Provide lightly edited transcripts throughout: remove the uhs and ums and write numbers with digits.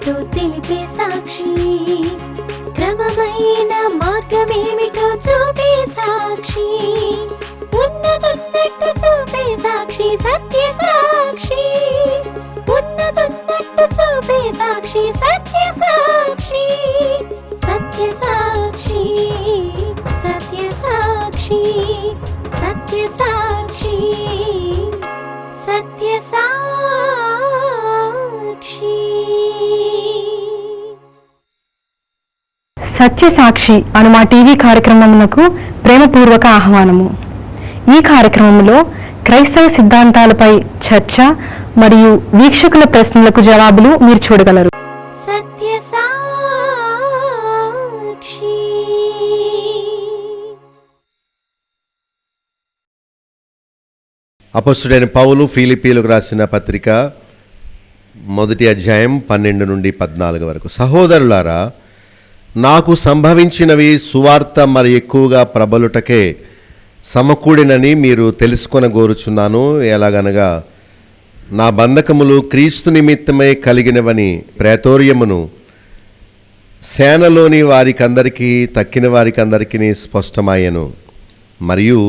ఏమిటో తెలిపే సాక్షి, క్రమమైన మార్గమేమిటో చూపే సాక్షి, ఉన్నతున్నట్టు చూపే సాక్షి, సత్య సాక్షి, ఉన్నతున్నట్టు చూపే సాక్షి, సత్య సాక్షి, సత్య సాక్షి, సత్య సాక్షి, సత్య సాక్షి, సత్య సాక్షి. సత్యసాక్షి అను మా టీవీ కార్యక్రమమునకు ప్రేమపూర్వక ఆహ్వానము. ఈ కార్యక్రమంలో క్రైస్తవ సిద్ధాంతాలపై చర్చ మరియు వీక్షకుల ప్రశ్నలకు జవాబులు మీరు చూడగలరు. సత్యసాక్షి. అపొస్తలుడైన పౌలు ఫిలిప్పీయులకు రాసిన పత్రిక 1వ అధ్యాయం 12 నుండి 14 వరకు. సహోదరులారా, నాకు సంభవించినవి సువార్త మరి ఎక్కువగా ప్రబలుటకే సమకూడినని మీరు తెలుసుకొనగోరుచున్నాను. ఎలాగనగా నా బంధకములు క్రీస్తు నిమిత్తమై కలిగినవని ప్రేతోర్యమును సేనలోని వారికందరికీ తక్కిన వారికందరికీ స్పష్టమయ్యను. మరియు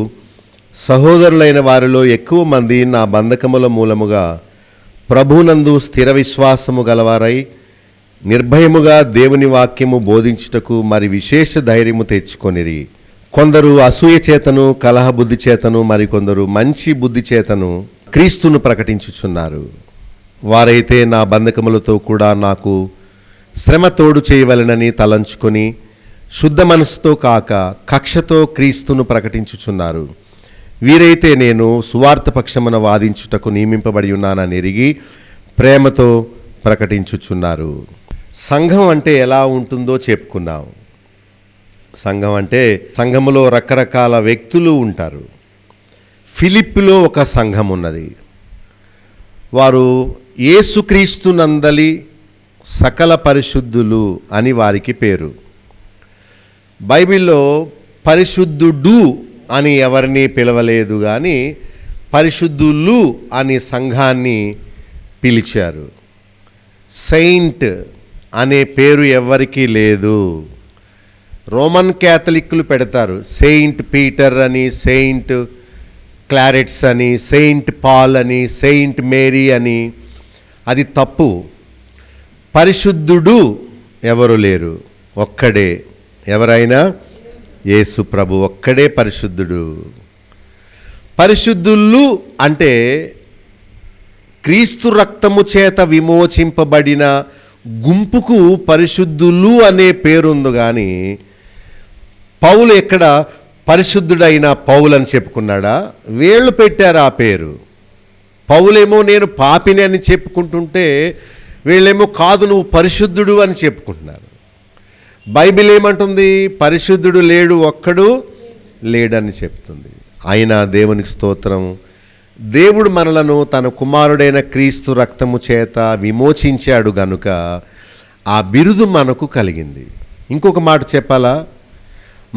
సహోదరులైన వారిలో ఎక్కువ మంది నా బంధకముల మూలముగా ప్రభునందు స్థిర విశ్వాసము గలవారై నిర్భయముగా దేవుని వాక్యము బోధించుటకు మరి విశేష ధైర్యము తెచ్చుకొనిరి. కొందరు అసూయ చేతను కలహ బుద్ధి చేతను మరికొందరు మంచి బుద్ధి చేతను క్రీస్తును ప్రకటించుచున్నారు. వారైతే నా బంధకములతో కూడా నాకు శ్రమ తోడు చేయవలెనని తలంచుకొని శుద్ధ మనసుతో కాక కక్షతో క్రీస్తును ప్రకటించుచున్నారు. వీరైతే నేను సువార్త పక్షమున వాదించుటకు నియమింపబడి ఉన్నానని ఎరిగి ప్రేమతో ప్రకటించుచున్నారు. సంఘం అంటే ఎలా ఉంటుందో చెప్పుకున్నాం. సంఘం అంటే సంఘములో రకరకాల వ్యక్తులు ఉంటారు. ఫిలిప్పీలో ఒక సంఘం ఉన్నది. వారు యేసుక్రీస్తునందలి సకల పరిశుద్ధులు అని వారికి పేరు. బైబిల్లో పరిశుద్ధుడు అని ఎవరిని పిలవలేదు, కానీ పరిశుద్ధులు అని సంఘాన్ని పిలిచారు. సెయింట్ అనే పేరు ఎవరికీ లేదు. రోమన్ క్యాథలిక్లు పెడతారు సెయింట్ పీటర్ అని, సెయింట్ క్లారెట్స్ అని, సెయింట్ పాల్ అని, సెయింట్ మేరీ అని. అది తప్పు. పరిశుద్ధుడు ఎవరు లేరు, ఒక్కడే. ఎవరైనా యేసు ప్రభు ఒక్కడే పరిశుద్ధుడు. పరిశుద్ధులు అంటే క్రీస్తు రక్తము చేత విమోచింపబడిన గుంపుకు పరిశుద్ధులు అనే పేరుంది. కానీ పౌలు ఎక్కడ పరిశుద్ధుడైన పౌలు అని చెప్పుకున్నాడా? వీళ్ళు పెట్టారు ఆ పేరు. పౌలేమో నేను పాపిని అని చెప్పుకుంటుంటే వీళ్ళేమో కాదు నువ్వు పరిశుద్ధుడు అని చెప్పుకుంటున్నారు. బైబిల్ ఏమంటుంది? పరిశుద్ధుడు లేడు, ఒక్కడు లేడని చెప్తుంది. అయినా దేవునికి స్తోత్రం, దేవుడు మనలను తన కుమారుడైన క్రీస్తు రక్తము చేత విమోచించాడు గనుక ఆ బిరుదు మనకు కలిగింది. ఇంకొక మాట చెప్పాలా?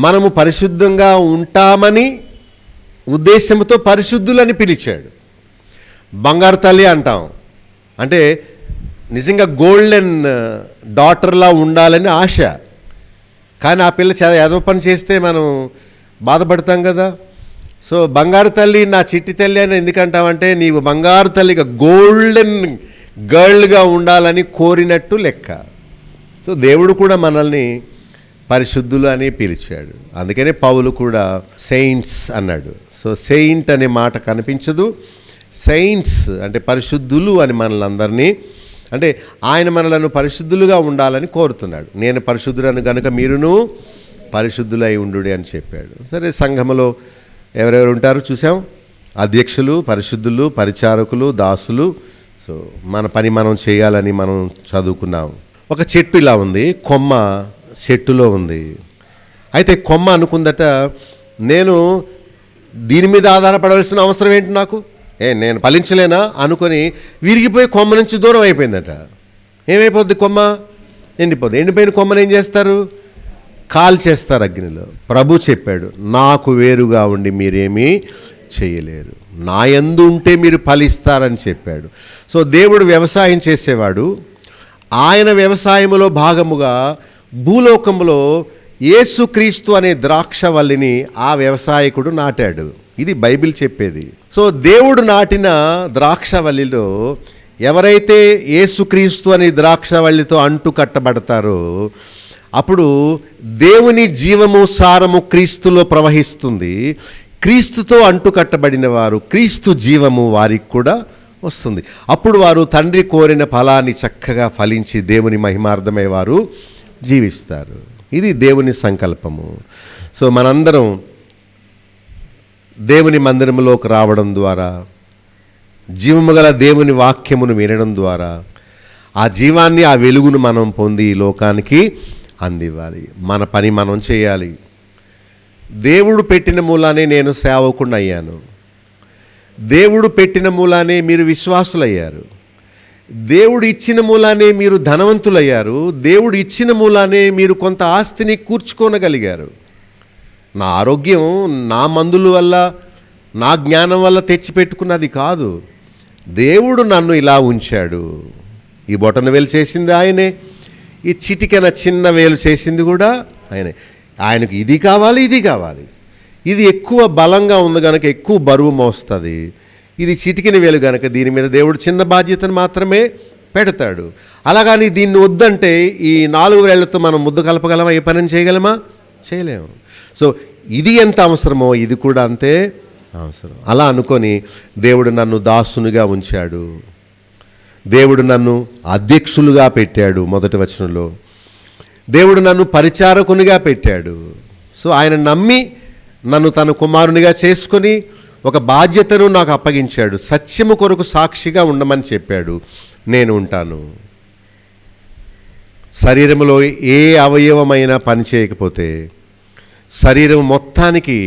మనము పరిశుద్ధంగా ఉంటామని ఉద్దేశంతో పరిశుద్ధులని పిలిచాడు. బంగారు తల్లి అంటాం, అంటే నిజంగా గోల్డెన్ డాటర్లా ఉండాలని ఆశ. కానీ ఆ పిల్ల ఏదో పని చేస్తే మనం బాధపడతాం కదా. సో బంగారు తల్లి, నా చిట్టి తల్లి అని ఎందుకంటామంటే నీవు బంగారు తల్లిగా గోల్డెన్ గర్ల్గా ఉండాలని కోరినట్టు లెక్క. సో దేవుడు కూడా మనల్ని పరిశుద్ధులు అని పిలిచాడు. అందుకనే పౌలు కూడా సెయింట్స్ అన్నాడు. సో సెయింట్ అనే మాట కనిపించదు. సెయింట్స్ అంటే పరిశుద్ధులు అని మనలందరినీ, అంటే ఆయన మనలను పరిశుద్ధులుగా ఉండాలని కోరుతున్నాడు. నేను పరిశుద్ధులను కనుక మీరును పరిశుద్ధులై ఉండు అని చెప్పాడు. సరే, సంఘములో ఎవరెవరు ఉంటారు చూసాం. అధ్యక్షులు, పరిశుద్ధులు, పరిచారకులు, దాసులు. సో మన పని మనం చేయాలని మనం చదువుకున్నాం. ఒక చెట్టు ఇలా ఉంది, కొమ్మ చెట్టులో ఉంది. అయితే కొమ్మ అనుకుందట, నేను దీని మీద ఆధారపడవలసిన అవసరం ఏంటి, నాకు నేను ఫలించలేనా అనుకొని విరిగిపోయి కొమ్మ నుంచి దూరం అయిపోయిందట. ఏమైపోద్ది? కొమ్మ ఎండిపోద్ది. ఎండిపోయిన కొమ్మను ఏం చేస్తారు? కాల్ చేస్తారు అగ్నిలో. ప్రభు చెప్పాడు, నాకు వేరుగా ఉండి మీరేమీ చేయలేరు, నా యందు ఉంటే మీరు ఫలిస్తారని చెప్పాడు. సో దేవుడు వ్యవసాయం చేసేవాడు. ఆయన వ్యవసాయములో భాగముగా భూలోకములో యేసుక్రీస్తు అనే ద్రాక్షవల్లిని ఆ వ్యవసాయకుడు నాటాడు. ఇది బైబిల్ చెప్పేది. సో దేవుడు నాటిన ద్రాక్షవల్లిలో ఎవరైతే యేసుక్రీస్తు అనే ద్రాక్షవల్లితో అంటు కట్టబడతారో అప్పుడు దేవుని జీవము సారము క్రీస్తులో ప్రవహిస్తుంది. క్రీస్తుతో అంటు కట్టబడిన వారు క్రీస్తు జీవము వారికి కూడా వస్తుంది. అప్పుడు వారు తండ్రి కోరిన ఫలాన్ని చక్కగా ఫలించి దేవుని మహిమార్థమై వారు జీవిస్తారు. ఇది దేవుని సంకల్పము. సో మనందరం దేవుని మందిరంలోకి రావడం ద్వారా, జీవము గల దేవుని వాక్యమును వినడం ద్వారా ఆ జీవాన్ని, ఆ వెలుగును మనం పొంది ఈ లోకానికి అందివ్వాలి. మన పని మనం చేయాలి. దేవుడు పెట్టిన మూలానే నేను సేవకుడిని అయ్యాను. దేవుడు పెట్టిన మూలానే మీరు విశ్వాసులయ్యారు. దేవుడు ఇచ్చిన మూలానే మీరు ధనవంతులయ్యారు. దేవుడు ఇచ్చిన మూలానే మీరు కొంత ఆస్తిని కూర్చుకోనగలిగారు. నా ఆరోగ్యం నా మందుల వల్ల, నా జ్ఞానం వల్ల తెచ్చిపెట్టుకున్నది కాదు. దేవుడు నన్ను ఇలా ఉంచాడు. ఈ బొటన వేలు చేసింది ఆయనే, ఈ చిటికెన చిన్న వేలు చేసింది కూడా ఆయనే. ఆయనకు ఇది కావాలి, ఇది కావాలి. ఇది ఎక్కువ బలంగా ఉంది కనుక ఎక్కువ బరువు మోస్తుంది. ఇది చిటికిన వేలు కనుక దీని మీద దేవుడు చిన్న బాధ్యతను మాత్రమే పెడతాడు. అలాగని దీన్ని వద్దంటే ఈ 4 వేళ్లతో మనం ముద్దు కలపగలమా? ఏ పని చేయగలమా? చేయలేము. సో ఇది ఎంత అవసరమో ఇది కూడా అంతే అవసరం. అలా అనుకొని దేవుడు నన్ను దాసునిగా ఉంచాడు. దేవుడు నన్ను అధ్యక్షులుగా పెట్టాడు. మొదటి వచనంలో దేవుడు నన్ను పరిచారకునిగా పెట్టాడు. సో ఆయన నమ్మి నన్ను తన కుమారునిగా చేసుకొని ఒక బాధ్యతను నాకు అప్పగించాడు. సత్యము కొరకు సాక్షిగా ఉండమని చెప్పాడు. నేను ఉంటాను. శరీరంలో ఏ అవయవమైనా పని చేయకపోతే శరీరం మొత్తానికి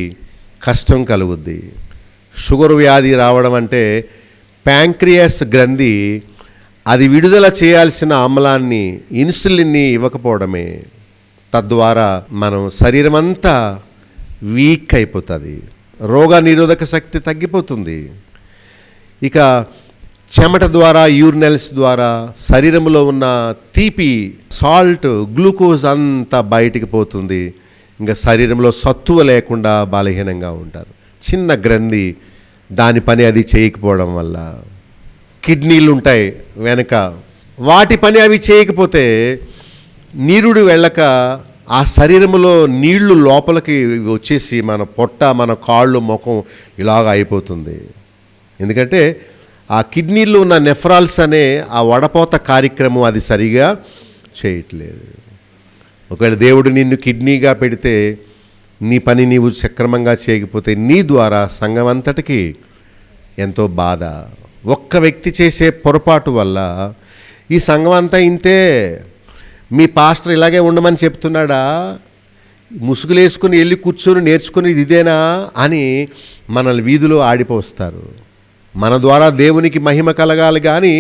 కష్టం కలుగుద్ది. షుగర్ వ్యాధి రావడం అంటే ప్యాంక్రియాస్ గ్రంథి అది విడుదల చేయాల్సిన ఆమ్లాన్ని, ఇన్సులిన్ని ఇవ్వకపోవడమే. తద్వారా మనం శరీరం అంతా వీక్ అయిపోతుంది. రోగ నిరోధక శక్తి తగ్గిపోతుంది. ఇక చెమట ద్వారా, యూరినల్స్ ద్వారా శరీరంలో ఉన్న తీపి, సాల్ట్, గ్లూకోజ్ అంతా బయటికి పోతుంది. ఇంకా శరీరంలో సత్తువ లేకుండా బలహీనంగా ఉంటారు. చిన్న గ్రంథి దాని పని అది చేయకపోవడం వల్ల. కిడ్నీలు ఉంటాయి వెనక, వాటి పని అవి చేయకపోతే నీరుడు వెళ్ళక ఆ శరీరంలో నీళ్లు లోపలికి వచ్చేసి మన పొట్ట, మన కాళ్ళు, ముఖం ఇలాగ అయిపోతుంది. ఎందుకంటే ఆ కిడ్నీలో ఉన్న నెఫ్రాల్స్ అనే ఆ వడపోత కార్యక్రమం అది సరిగా చేయట్లేదు. ఒకవేళ దేవుడు నిన్ను కిడ్నీగా పెడితే నీ పని నీవు సక్రమంగా చేయకపోతే నీ ద్వారా సంఘం అంతటికి ఎంతో బాధ. ఒక్క వ్యక్తి చేసే పొరపాటు వల్ల ఈ సంఘం అంతా ఇంతే. మీ పాస్టర్ ఇలాగే ఉండమని చెప్తున్నాడా? ముసుగులు వేసుకుని వెళ్ళి కూర్చొని నేర్చుకుని ఇదేనా అని మనల్ని వీధిలో ఆడిపోస్తారు. మన ద్వారా దేవునికి మహిమ కలగాలి కానీ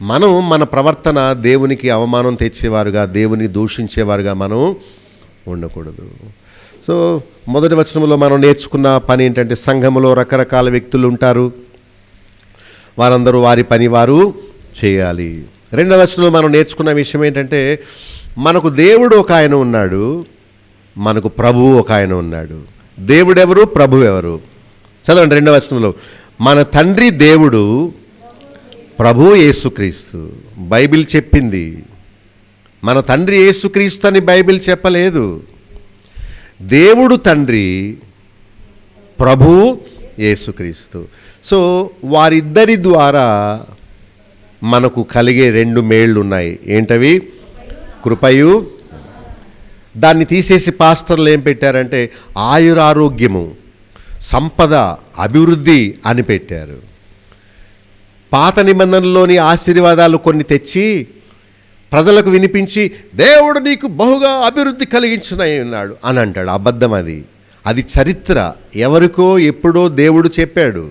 మనం మన ప్రవర్తన దేవునికి అవమానం తెచ్చేవారుగా, దేవుని దూషించేవారుగా మనం ఉండకూడదు. సో మొదటి వచనంలో మనం నేర్చుకున్న పని ఏంటంటే సంఘములో రకరకాల వ్యక్తులు ఉంటారు. వారందరూ వారి పని వారు చేయాలి. రెండవ వచనంలో మనం నేర్చుకున్న విషయం ఏంటంటే మనకు దేవుడు ఒక ఆయన ఉన్నాడు, మనకు ప్రభువు ఒక ఆయన ఉన్నాడు. దేవుడు ఎవరు? ప్రభు ఎవరు? చదవండి రెండవ వచనంలో. మన తండ్రి దేవుడు, ప్రభువు యేసుక్రీస్తు. బైబిల్ చెప్పింది. మన తండ్రి యేసుక్రీస్తు అని బైబిల్ చెప్పలేదు. దేవుడు తండ్రి, ప్రభువు యేసుక్రీస్తు. సో వారిద్దరి ద్వారా మనకు కలిగే 2 మేళ్ళు ఉన్నాయి. ఏంటవి? కృపయు. దాన్ని తీసేసి పాస్టర్లు ఏం పెట్టారంటే ఆయురారోగ్యము, సంపద, అభివృద్ధి అని పెట్టారు. పాత నిబంధనలోని ఆశీర్వాదాలు కొన్ని తెచ్చి ప్రజలకు వినిపించి దేవుడు నీకు బహుగా అభివృద్ధి కలిగించున్నాడు అని అంటాడు. అబద్ధం అది. అది చరిత్ర. ఎవరికో ఎప్పుడో దేవుడు చెప్పాడు.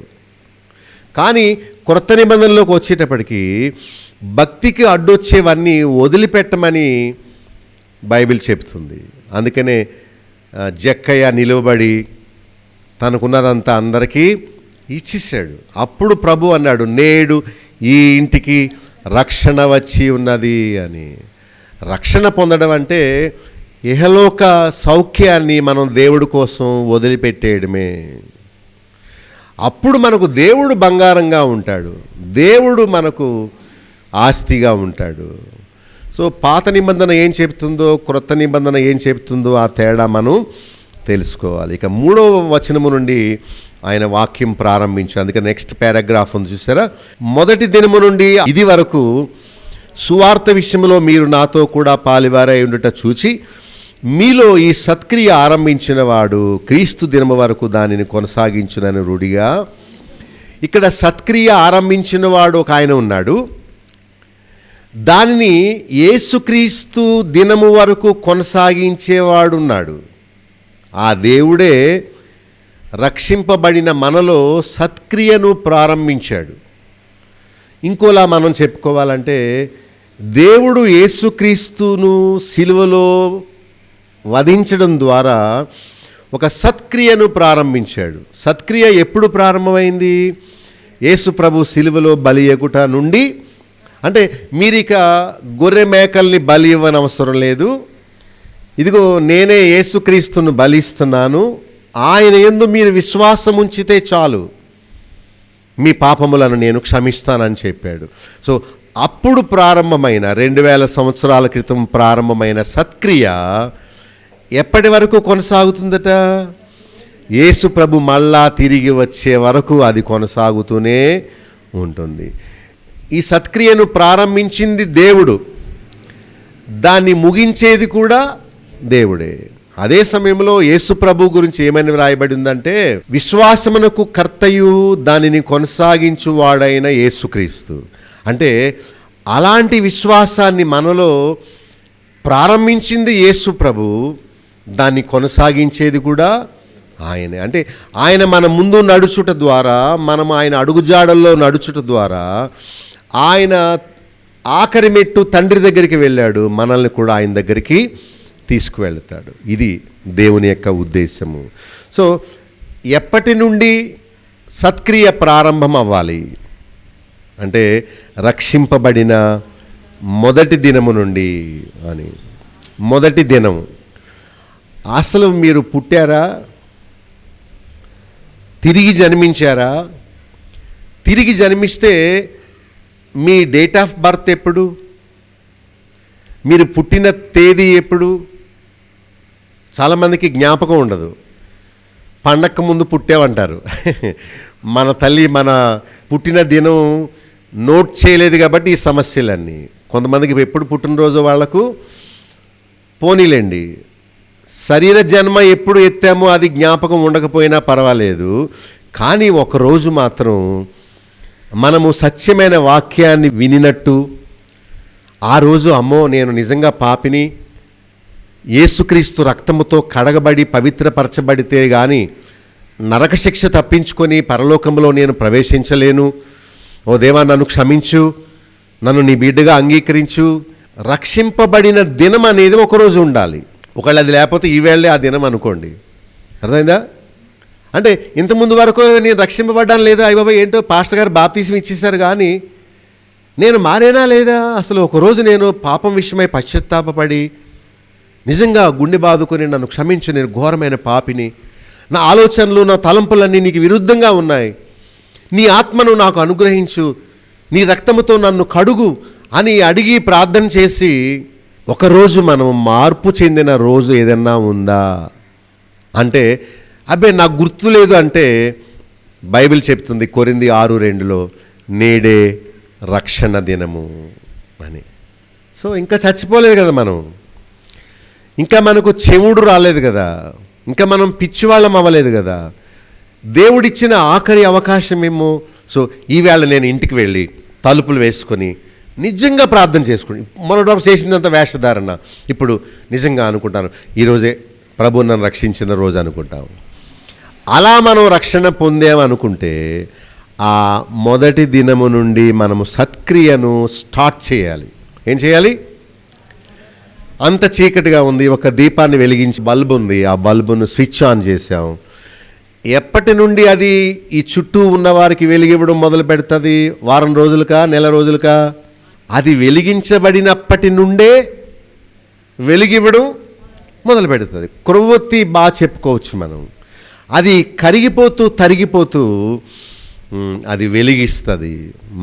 కానీ కొత్త నిబంధనలోకి వచ్చేటప్పటికి భక్తికి అడ్డొచ్చేవన్నీ వదిలిపెట్టమని బైబిల్ చెప్తుంది. అందుకనే జక్కయ్య నిలువబడి తనకున్నదంతా అందరికీ ఇచ్చేసాడు. అప్పుడు ప్రభు అన్నాడు, నేడు ఈ ఇంటికి రక్షణ వచ్చి ఉన్నది అని. రక్షణ పొందడం అంటే ఇహలోక సౌఖ్యాన్ని మనం దేవుడి కోసం వదిలిపెట్టేయడమే. అప్పుడు మనకు దేవుడు బంగారంగా ఉంటాడు, దేవుడు మనకు ఆస్తిగా ఉంటాడు. సో పాత నిబంధన ఏం చెప్తుందో, క్రొత్త నిబంధన ఏం చెప్తుందో ఆ తేడా మనం తెలుసుకోవాలి. ఇక 3వ వచనము నుండి ఆయన వాక్యం ప్రారంభించారు. అందుకే నెక్స్ట్ పారాగ్రాఫ్ ఉంది చూసారా. మొదటి దినము నుండి ఇది వరకు సువార్త విషయంలో మీరు నాతో కూడా పాలివారై ఉండుట చూచి మీలో ఈ సత్క్రియ ఆరంభించిన వాడు క్రీస్తు దినము వరకు దానిని కొనసాగించునని రూఢిగా. ఇక్కడ సత్క్రియ ఆరంభించిన వాడు ఒక ఆయన ఉన్నాడు, దానిని యేసుక్రీస్తు దినము వరకు కొనసాగించేవాడు ఉన్నాడు. ఆ దేవుడే రక్షింపబడిన మనలో సత్క్రియను ప్రారంభించాడు. ఇంకోలా మనం చెప్పుకోవాలంటే దేవుడు యేసుక్రీస్తును సిలువలో వధించడం ద్వారా ఒక సత్క్రియను ప్రారంభించాడు. సత్క్రియ ఎప్పుడు ప్రారంభమైంది? యేసు ప్రభు సిలువలో బలి ఎగుట నుండి. అంటే మీరిక గొర్రె మేకల్ని బలి ఇవ్వని అవసరం లేదు, ఇదిగో నేనే యేసుక్రీస్తును బలిస్తున్నాను, ఆయన యందు మీరు విశ్వాసం ఉంచితే చాలు, మీ పాపములను నేను క్షమిస్తానని చెప్పాడు. సో అప్పుడు ప్రారంభమైన 2000 సంవత్సరాల క్రితం ప్రారంభమైన సత్క్రియ ఎప్పటి వరకు కొనసాగుతుందట? యేసు ప్రభు మళ్ళా తిరిగి వచ్చే వరకు అది కొనసాగుతూనే ఉంటుంది. ఈ సత్క్రియను ప్రారంభించింది దేవుడు, దాన్ని ముగించేది కూడా దేవుడే. అదే సమయంలో యేసు ప్రభు గురించి ఏమని వ్రాయబడి ఉందంటే, విశ్వాసమునకు కర్తయు దానిని కొనసాగించువాడైన యేసుక్రీస్తు. అంటే అలాంటి విశ్వాసాన్ని మనలో ప్రారంభించింది యేసు ప్రభు, దాన్ని కొనసాగించేది కూడా ఆయనే. అంటే ఆయన మన ముందు నడుచుట ద్వారా, మనం ఆయన అడుగుజాడల్లో నడుచుట ద్వారా ఆయన ఆఖరి మెట్టు తండ్రి దగ్గరికి వెళ్ళాడు, మనల్ని కూడా ఆయన దగ్గరికి తీసుకువెళ్తాడు. ఇది దేవుని యొక్క ఉద్దేశము. సో ఎప్పటి నుండి సత్క్రియ ప్రారంభం అవ్వాలి అంటే రక్షింపబడిన మొదటి దినము నుండి అని. మొదటి దినం అసలు మీరు పుట్టారా? తిరిగి జన్మించారా? తిరిగి జన్మిస్తే మీ డేట్ ఆఫ్ బర్త్ ఎప్పుడు? మీరు పుట్టిన తేదీ ఎప్పుడు? చాలామందికి జ్ఞాపకం ఉండదు. పండగకు ముందు పుట్టామంటారు. మన తల్లి మన పుట్టిన దినం నోట్ చేయలేదు కాబట్టి ఈ సమస్యలన్నీ. కొంతమందికి ఎప్పుడు పుట్టినరోజు వాళ్లకు పోనీలేండి, శరీర జన్మ ఎప్పుడు ఎత్తామో అది జ్ఞాపకం ఉండకపోయినా పర్వాలేదు, కానీ ఒకరోజు మాత్రం మనము సత్యమైన వాక్యాన్ని వినినట్టు, ఆ రోజు అమ్మో నేను నిజంగా పాపిని, యేసుక్రీస్తు రక్తముతో కడగబడి పవిత్రపరచబడితే కానీ నరకశిక్ష తప్పించుకొని పరలోకంలో నేను ప్రవేశించలేను, ఓ దేవా నన్ను క్షమించు, నన్ను నీ బిడ్డగా అంగీకరించు. రక్షింపబడిన దినం అనేది ఒకరోజు ఉండాలి. ఒకవేళ అది లేకపోతే ఈవేళే ఆ దినం అనుకోండి. అర్థమైందా? అంటే ఇంతకుముందు వరకు నేను రక్షింపబడ్డాను లేదా, అయ్య బాబా ఏంటో పాస్టర్ గారు బాప్తీసం ఇచ్చేశారు కానీ నేను మారేనా లేదా, అసలు ఒకరోజు నేను పాపం విషయమై పశ్చాత్తాపపడి నిజంగా గుండె బాదుకొని నన్ను క్షమించు, నేను ఘోరమైన పాపిని, నా ఆలోచనలు నా తలంపులన్నీ నీకు విరుద్ధంగా ఉన్నాయి, నీ ఆత్మను నాకు అనుగ్రహించు, నీ రక్తముతో నన్ను కడుగు అని అడిగి ప్రార్థన చేసి ఒకరోజు మనం మార్పు చెందిన రోజు ఏదన్నా ఉందా అంటే, అబ్బే నాకు గుర్తు లేదు అంటే బైబిల్ చెప్తుంది కొరింథీ 6:2 నేడే రక్షణ దినము అని. సో ఇంకా చచ్చిపోలేదు కదా మనం, ఇంకా మనకు చెవుడు రాలేదు కదా, ఇంకా మనం పిచ్చివాళ్ళం అవ్వలేదు కదా. దేవుడిచ్చిన ఆఖరి అవకాశం ఏమో. సో ఈవేళ నేను ఇంటికి వెళ్ళి తలుపులు వేసుకొని నిజంగా ప్రార్థన చేసుకుని, మొన్నటి వరకు చేసిందంత వేషధారణ, ఇప్పుడు నిజంగా అనుకుంటాను ఈరోజే ప్రభు నన్ను రక్షించిన రోజు అనుకుంటాము. అలా మనం రక్షణ పొందామనుకుంటే ఆ మొదటి దినము నుండి మనము సత్క్రియను స్టార్ట్ చేయాలి. ఏం చేయాలి? అంత చీకటిగా ఉంది, ఒక దీపాన్ని వెలిగించి బల్బు ఉంది, ఆ బల్బును స్విచ్ ఆన్ చేసాం. ఎప్పటి నుండి అది ఈ చుట్టూ ఉన్న వారికి వెలిగివ్వడం మొదలు పెడుతుంది? వారం రోజులకా, నెల రోజులకా? అది వెలిగించబడినప్పటి నుండే వెలిగివ్వడం మొదలు పెడుతుంది. క్రొవ్వొత్తి బాగా చెప్పుకోవచ్చు మనం. అది కరిగిపోతూ తరిగిపోతూ అది వెలిగిస్తుంది.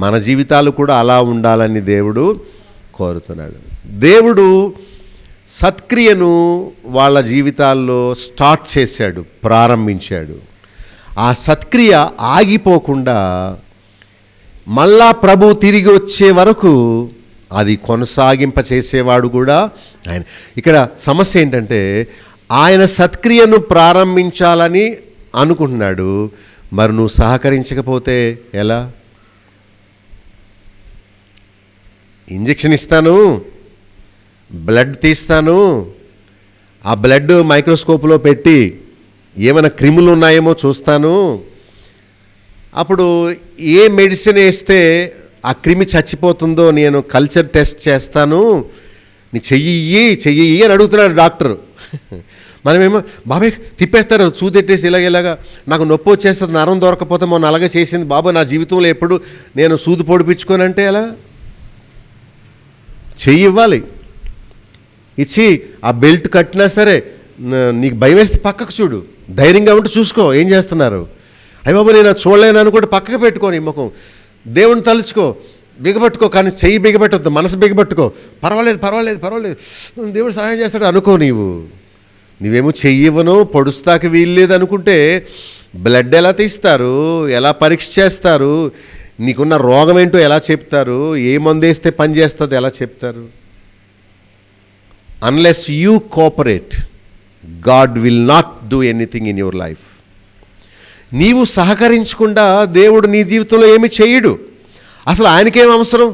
మన జీవితాలు కూడా అలా ఉండాలని దేవుడు కోరుతున్నాడు. దేవుడు సత్క్రియను వాళ్ళ జీవితాల్లో స్టార్ట్ చేశాడు, ప్రారంభించాడు. ఆ సత్క్రియ ఆగిపోకుండా మళ్ళా ప్రభు తిరిగి వచ్చే వరకు అది కొనసాగింప చేసేవాడు కూడా ఆయన. ఇక్కడ సమస్య ఏంటంటే ఆయన సత్క్రియను ప్రారంభించాలని అనుకుంటున్నాడు, మరి నువ్వు సహకరించకపోతే ఎలా? ఇంజెక్షన్ ఇస్తాను, బ్లడ్ తీస్తాను, ఆ బ్లడ్ మైక్రోస్కోప్లో పెట్టి ఏమైనా క్రిములు ఉన్నాయేమో చూస్తాను, అప్పుడు ఏ మెడిసిన్ వేస్తే ఆ క్రిమి చచ్చిపోతుందో నేను కల్చర్ టెస్ట్ చేస్తాను, నీ చెయ్యి అని అడుగుతున్నాడు డాక్టర్. మనమేమో బాబాయ్ తిప్పేస్తారు, చూదెట్టేసి ఇలాగ నాకు నొప్పి వచ్చేస్తుంది, నరం దొరకపోతే మొన్న అలాగే చేసింది బాబా, నా జీవితంలో ఎప్పుడు నేను సూది పొడిపించుకోనంటే ఎలా? చెయ్యి ఇవ్వాలి, ఇచ్చి ఆ బెల్ట్ కట్టినా సరే నీకు భయం వేస్తే పక్కకు చూడు, ధైర్యంగా ఉంటే చూసుకో ఏం చేస్తున్నారు. అయ్య బాబు నేను చూడలేను అనుకుంటే పక్కకు పెట్టుకోని ముఖం, దేవుని తలుచుకో, బిగబట్టుకో, కానీ చెయ్యి బిగబెట్టద్దు, మనసు బిగబట్టుకో, పర్వాలేదు దేవుడు సహాయం చేస్తాడు అనుకో. నువ్వేమో చెయ్యివ్వను, పొడుస్తాకి వీల్లేదు అనుకుంటే బ్లడ్ ఎలా తీస్తారు, ఎలా పరీక్ష చేస్తారు, నీకున్న రోగం ఏంటో ఎలా చెప్తారు, ఏ మందు వేస్తే పని చేస్తుంది ఎలా చెప్తారు? Unless you cooperate, God will not do anything in your life. నీవు సహకరించకుండా దేవుడు నీ జీవితంలో ఏమి చేయడు. అసలు ఆయనకేం అవసరం?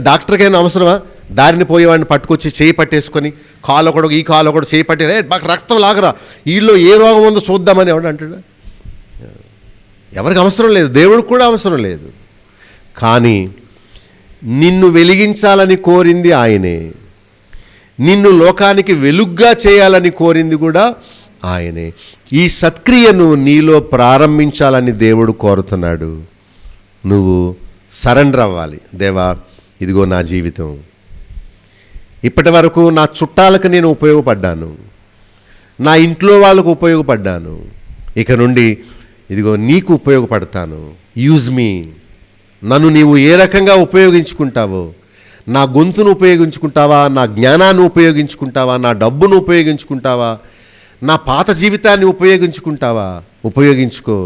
డాక్టర్కి ఏమైనా అవసరమా? దారిని పోయేవాడిని పట్టుకొచ్చి చేయి పట్టేసుకొని కాలు ఒకడు ఈ కాలు ఒకడు చేయి పట్టే బాగా రక్తం లాగరా, వీళ్ళలో ఏ రోగం ఉందో చూద్దామని ఎవడు అంటాడు? ఎవరికి అవసరం లేదు, దేవుడికి కూడా అవసరం లేదు. కానీ నిన్ను వెలిగించాలని కోరింది ఆయనే, నిన్ను లోకానికి వెలుగ్గా చేయాలని కోరింది కూడా ఆయనే. ఈ సత్క్రియను నీలో ప్రారంభించాలని దేవుడు కోరుతున్నాడు. నువ్వు సరెండర్ అవ్వాలి. దేవా, ఇదిగో నా జీవితం, ఇప్పటి వరకు నా చుట్టాలకు నేను ఉపయోగపడ్డాను, నా ఇంట్లో వాళ్ళకు ఉపయోగపడ్డాను, ఇక నుండి ఇదిగో నీకు ఉపయోగపడతాను. యూజ్ మీ. నన్ను నీవు ఏ రకంగా ఉపయోగించుకుంటావో, నా గొంతును ఉపయోగించుకుంటావా, నా జ్ఞానాన్ని ఉపయోగించుకుంటావా, నా డబ్బును ఉపయోగించుకుంటావా, నా పాత జీవితాన్ని ఉపయోగించుకుంటావా, ఉపయోగించుకో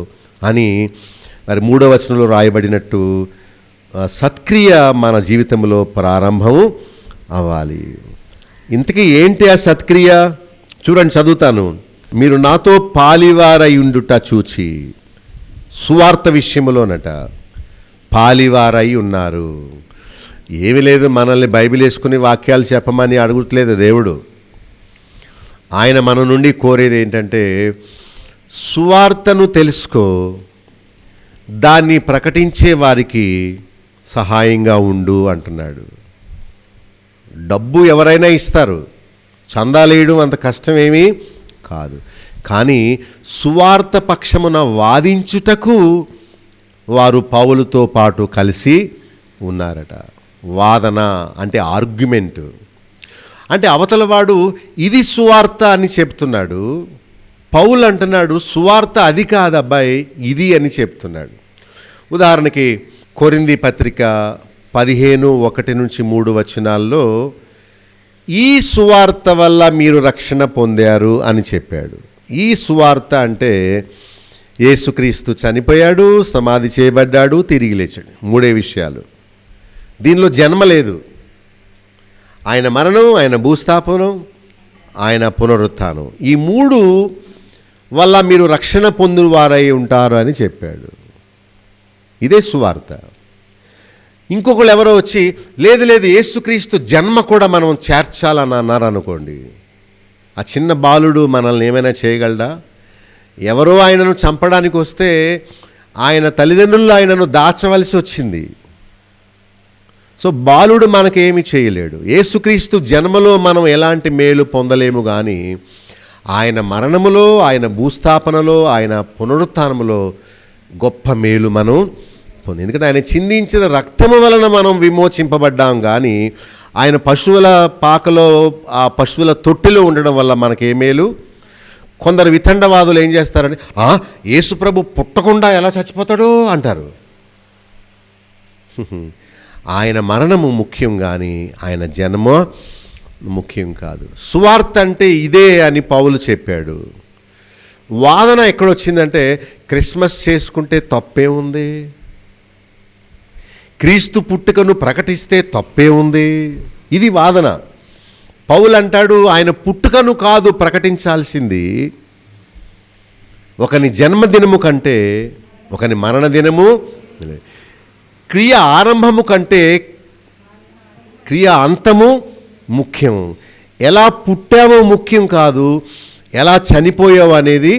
అని మరి 3వ వచనంలో రాయబడినట్టు సత్క్రియ మన జీవితంలో ప్రారంభం అవ్వాలి. ఇంతకీ ఏంటి ఆ సత్క్రియ? చూడండి, చదువుతాను. మీరు నాతో పాలివారై ఉండుట చూచి, సువార్త విషయంలోనట పాలివారై ఉన్నారు. ఏమీ లేదు, మనల్ని బైబిల్ వేసుకుని వాక్యాలు చెప్పమని అడగట్లేదు దేవుడు. ఆయన మన నుండి కోరేది ఏంటంటే సువార్తను తెలుసుకో, దాన్ని ప్రకటించే వారికి సహాయంగా ఉండు అంటున్నాడు. డబ్బు ఎవరైనా ఇస్తారు, చందాలేయడం అంత కష్టమేమీ కాదు. కానీ సువార్త పక్షమున వాదించుటకు వారు పౌలుతో పాటు కలిసి ఉన్నారట. వాదన అంటే ఆర్గ్యుమెంటు, అంటే అవతల వాడు ఇది సువార్త అని చెప్తున్నాడు, పౌలు అంటున్నాడు సువార్త అది కాదబ్బాయి ఇది అని చెప్తున్నాడు. ఉదాహరణకి కొరింథీ పత్రిక 15:1-3 వచనాల్లో ఈ సువార్త వల్ల మీరు రక్షణ పొందారు అని చెప్పాడు. ఈ సువార్త అంటే యేసుక్రీస్తు చనిపోయాడు, సమాధి చేయబడ్డాడు, తిరిగి లేచాడు. 3 విషయాలు. దీనిలో జన్మ లేదు. ఆయన మరణం, ఆయన భూస్థాపనం, ఆయన పునరుత్థానం, ఈ 3 వల్ల మీరు రక్షణ పొందువారై ఉంటారు అని చెప్పాడు. ఇదే సువార్త. ఇంకొకళ్ళు ఎవరో వచ్చి లేదు యేసుక్రీస్తు జన్మ కూడా మనం చేర్చాలని అన్నారు అనుకోండి, ఆ చిన్న బాలుడు మనల్ని ఏమైనా చేయగలడా? ఎవరో ఆయనను చంపడానికి వస్తే ఆయన తల్లిదండ్రులు ఆయనను దాచవలసి వచ్చింది. సో బాలుడు మనకేమి చేయలేడు. యేసుక్రీస్తు జన్మలో మనం ఎలాంటి మేలు పొందలేము, కానీ ఆయన మరణములో, ఆయన భూస్థాపనలో, ఆయన పునరుత్థానములో గొప్ప మేలు మనం పొంది. ఎందుకంటే ఆయన చిందించిన రక్తము వలన మనం విమోచింపబడ్డాం, కానీ ఆయన పశువుల పాకలో ఆ పశువుల తొట్టిలో ఉండడం వల్ల మనకే మేలు. కొందరు వితండవాదులు ఏం చేస్తారని, యేసుప్రభు పుట్టకుండా ఎలా చచ్చిపోతాడో అంటారు. ఆయన మరణము ముఖ్యం, కానీ ఆయన జన్మ ముఖ్యం కాదు. సువార్త అంటే ఇదే అని పౌలు చెప్పాడు. వాదన ఎక్కడొచ్చిందంటే, క్రిస్మస్ చేసుకుంటే తప్పే ఉంది, క్రీస్తు పుట్టుకను ప్రకటిస్తే తప్పే ఉంది, ఇది వాదన. పౌలు అంటాడు, ఆయన పుట్టుకను కాదు ప్రకటించాల్సింది, ఒకని జన్మదినము కంటే ఒకని మరణదినము, క్రియ ఆరంభము కంటే క్రియ అంతము ముఖ్యం. ఎలా పుట్టావో ముఖ్యం కాదు, ఎలా చనిపోయావు అనేది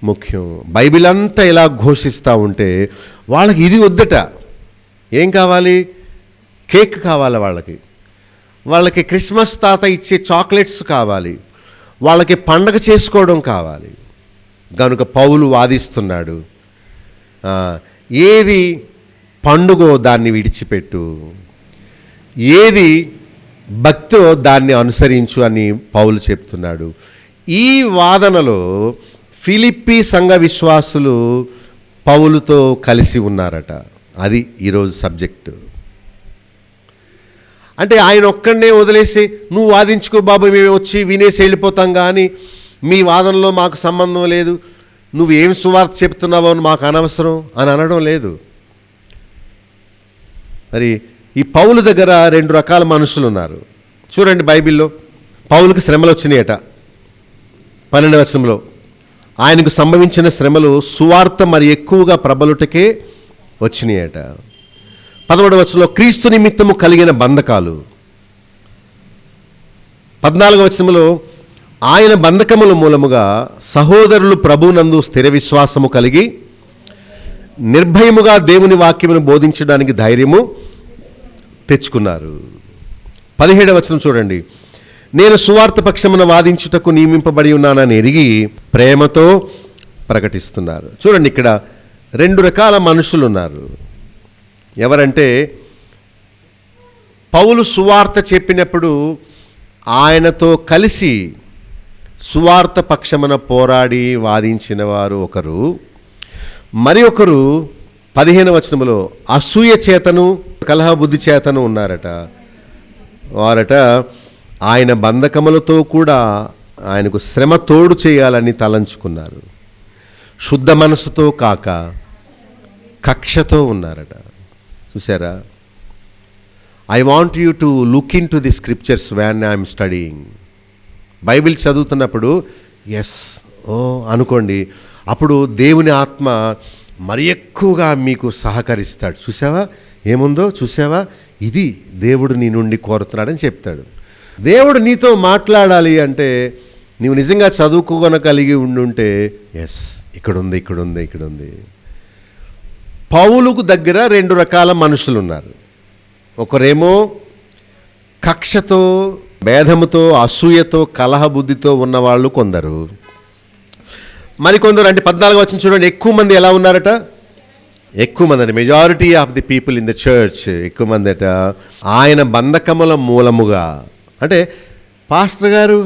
ముఖ్యం. బైబిల్ అంతా ఇలా ఘోషిస్తూ ఉంటే వాళ్ళకి ఇది వద్దట. ఏం కావాలి? కేక్ కావాలి వాళ్ళకి క్రిస్మస్ తాత ఇచ్చే చాక్లెట్స్ కావాలి, వాళ్ళకి పండగ చేసుకోవడం కావాలి. కనుక పౌలు వాదిస్తున్నాడు, ఏది పండుగో దాన్ని విడిచిపెట్టు, ఏది భక్తో దాన్ని అనుసరించు అని పౌలు చెప్తున్నాడు. ఈ వాదనలో ఫిలిప్పీ సంఘ విశ్వాసులు పౌలుతో కలిసి ఉన్నారట. అది ఈరోజు సబ్జెక్టు. అంటే ఆయన ఒక్కడనే వదిలేసి, నువ్వు వాదించుకో బాబు, మేము వచ్చి వినేసి వెళ్ళిపోతాం, కానీ మీ వాదనలో మాకు సంబంధం లేదు, నువ్వేం సువార్త చెప్తున్నావో అని మాకు అనవసరం అని అనడం లేదు. మరి ఈ పౌలు దగ్గర 2 రకాల మనుషులు ఉన్నారు. చూడండి, బైబిల్లో పౌలుకి శ్రమలు వచ్చినాయట. 12వ వచనంలో ఆయనకు సంభవించిన శ్రమలు సువార్త మరి ఎక్కువగా ప్రబలుటకే వచ్చినాయట. 11వ వచనంలో క్రీస్తు నిమిత్తము కలిగిన బంధకాలు. 14వ వచనంలో ఆయన బంధకముల మూలముగా సహోదరులు ప్రభునందు స్థిర విశ్వాసము కలిగి నిర్భయముగా దేవుని వాక్యమును బోధించడానికి ధైర్యము తెచ్చుకున్నారు. 17వ వచనం చూడండి, నేను సువార్త పక్షమున వాదించుటకు నియమింపబడి ఉన్నానని ఎరిగి ప్రేమతో ప్రకటిస్తున్నారు. చూడండి, ఇక్కడ 2 రకాల మనుషులు ఉన్నారు. ఎవరంటే, పౌలు సువార్త చెప్పినప్పుడు ఆయనతో కలిసి సువార్త పక్షమున పోరాడి వాదించిన వారు ఒకరు, మరి ఒకరు 15వ వచనములో అసూయ చేతను కలహ బుద్ధి చేతను ఉన్నారట. వారట ఆయన బంధకములతో కూడా ఆయనకు శ్రమ తోడు చేయాలని తలంచుకున్నారు. శుద్ధ మనసుతో కాక కక్షతో ఉన్నారట. చూసారా? I want you to look in to the scriptures van I'm studying. Bible చదువుతున్నప్పుడు అనుకోండి, అప్పుడు దేవుని ఆత్మ మరి ఎక్కువగా మీకు సహకరిస్తాడు. చూసావా ఏముందో, చూసావా, ఇది దేవుడు నీ నుండి కోరుతున్నాడని చెప్తాడు. దేవుడు నీతో మాట్లాడాలి అంటే నీవు నిజంగా చదువుకోగలిగి ఉండుంటే, ఇక్కడుంది. పౌలుకు దగ్గర 2 రకాల మనుషులు ఉన్నారు. ఒకరేమో కక్షతో, భేదముతో, అసూయతో, కలహ బుద్ధితో ఉన్నవాళ్ళు కొందరు. మరికొందరు, అంటే 14వ వచనం చూడండి, ఎక్కువ మంది ఎలా ఉన్నారట? ఎక్కువ మంది అంటే majority of the people in the church, ఎక్కువ మంది అట ఆయన బంధకముల మూలముగా. అంటే పాస్టర్ గారు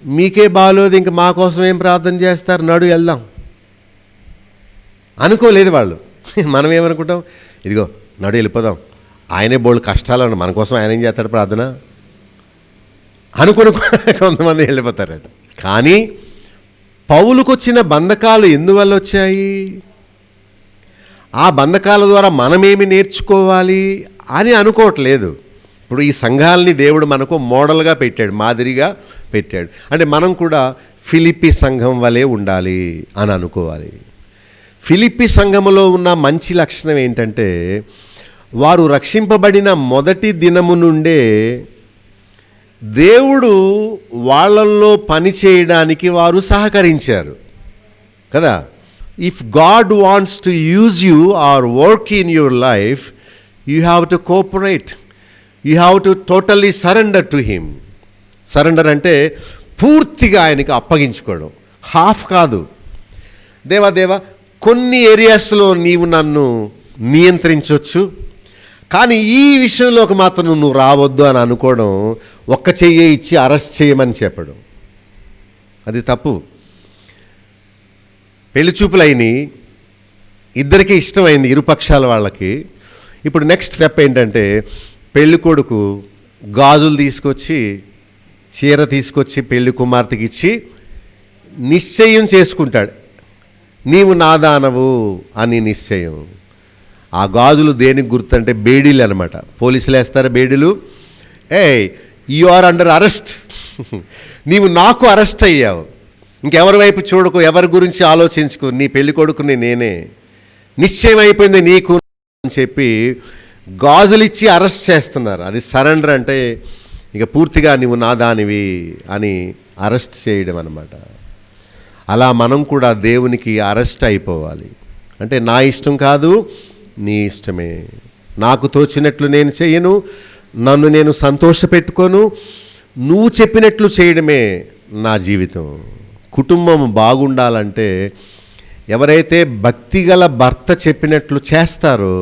మీకే బాగోలేదు, ఇంక మా కోసం ఏం ప్రార్థన చేస్తారు, నడు వెళ్దాం అనుకోలేదు వాళ్ళు. మనం ఏమనుకుంటాం, ఇదిగో నడు వెళ్ళిపోదాం, ఆయనే బోల్డ్ కష్టాలు, మన కోసం ఆయన ఏం చేస్తాడు ప్రార్థన అనుకుని కొంతమంది వెళ్ళిపోతారట. కానీ పౌలుకు వచ్చిన బంధకాలు ఎందువల్ల వచ్చాయి, ఆ బంధకాల ద్వారా మనమేమి నేర్చుకోవాలి అని అనుకోవట్లేదు. ఇప్పుడు ఈ సంఘాలని దేవుడు మనకు మోడల్గా పెట్టాడు, మాదిరిగా పెట్టాడు. అంటే మనం కూడా ఫిలిప్పీ సంఘం వలె ఉండాలి అని అనుకోవాలి. ఫిలిప్పీ సంఘములో ఉన్న మంచి లక్షణం ఏంటంటే, వారు రక్షింపబడిన మొదటి దినము నుండే దేవుడు వాళ్ళల్లో పని చేయడానికి వారు సహకరించారు కదా. If God wants to use you or work in your life, you have to cooperate, you have to totally surrender to him. Surrender అంటే పూర్తిగా ఆయనకి అప్పగించుకోవడం, హాఫ్ కాదు. దేవా కొన్ని ఏరియాస్లో నీవు నన్ను నియంత్రించవచ్చు. కానీ ఈ విషయంలోకి మాత్రం నువ్వు రావద్దు అని అనుకోవడం, ఒక్క చెయ్యి ఇచ్చి అరెస్ట్ చేయమని చెప్పడం, అది తప్పు. పెళ్లి చూపులైనవి, ఇద్దరికీ ఇష్టమైంది ఇరుపక్షాల వాళ్ళకి. ఇప్పుడు నెక్స్ట్ స్టెప్ ఏంటంటే, పెళ్లి కొడుకు గాజులు తీసుకొచ్చి, చీర తీసుకొచ్చి పెళ్లి కుమార్తెకి ఇచ్చి నిశ్చయం చేసుకుంటాడు, నీవు నాదానవు అని నిశ్చయం. ఆ గాజులు దేనికి గుర్తంటే బేడీలు అనమాట. పోలీసులు వేస్తారు బేడీలు. యు ఆర్ అండర్ అరెస్ట్, నీవు నాకు అరెస్ట్ అయ్యావు, ఇంకెవరి వైపు చూడకు, ఎవరి గురించి ఆలోచించుకో, నీ పెళ్లి కొడుకుని నేనే, నిశ్చయం అయిపోయింది నీకు అని చెప్పి గాజులు ఇచ్చి అరెస్ట్ చేస్తున్నారు. అది సరెండర్ అంటే ఇక పూర్తిగా నీవు నాదానివి అని అరెస్ట్ చేయడం అన్నమాట. అలా మనం కూడా దేవునికి అరెస్ట్ అయిపోవాలి. అంటే నా ఇష్టం కాదు, నీ ఇష్టమే, నాకు తోచినట్లు నేను చేయను, నన్ను నేను సంతోషపెట్టుకోను, నువ్వు చెప్పినట్లు చేయడమే నా జీవితం. కుటుంబం బాగుండాలంటే ఎవరైతే భక్తిగల భర్త చెప్పినట్లు చేస్తారో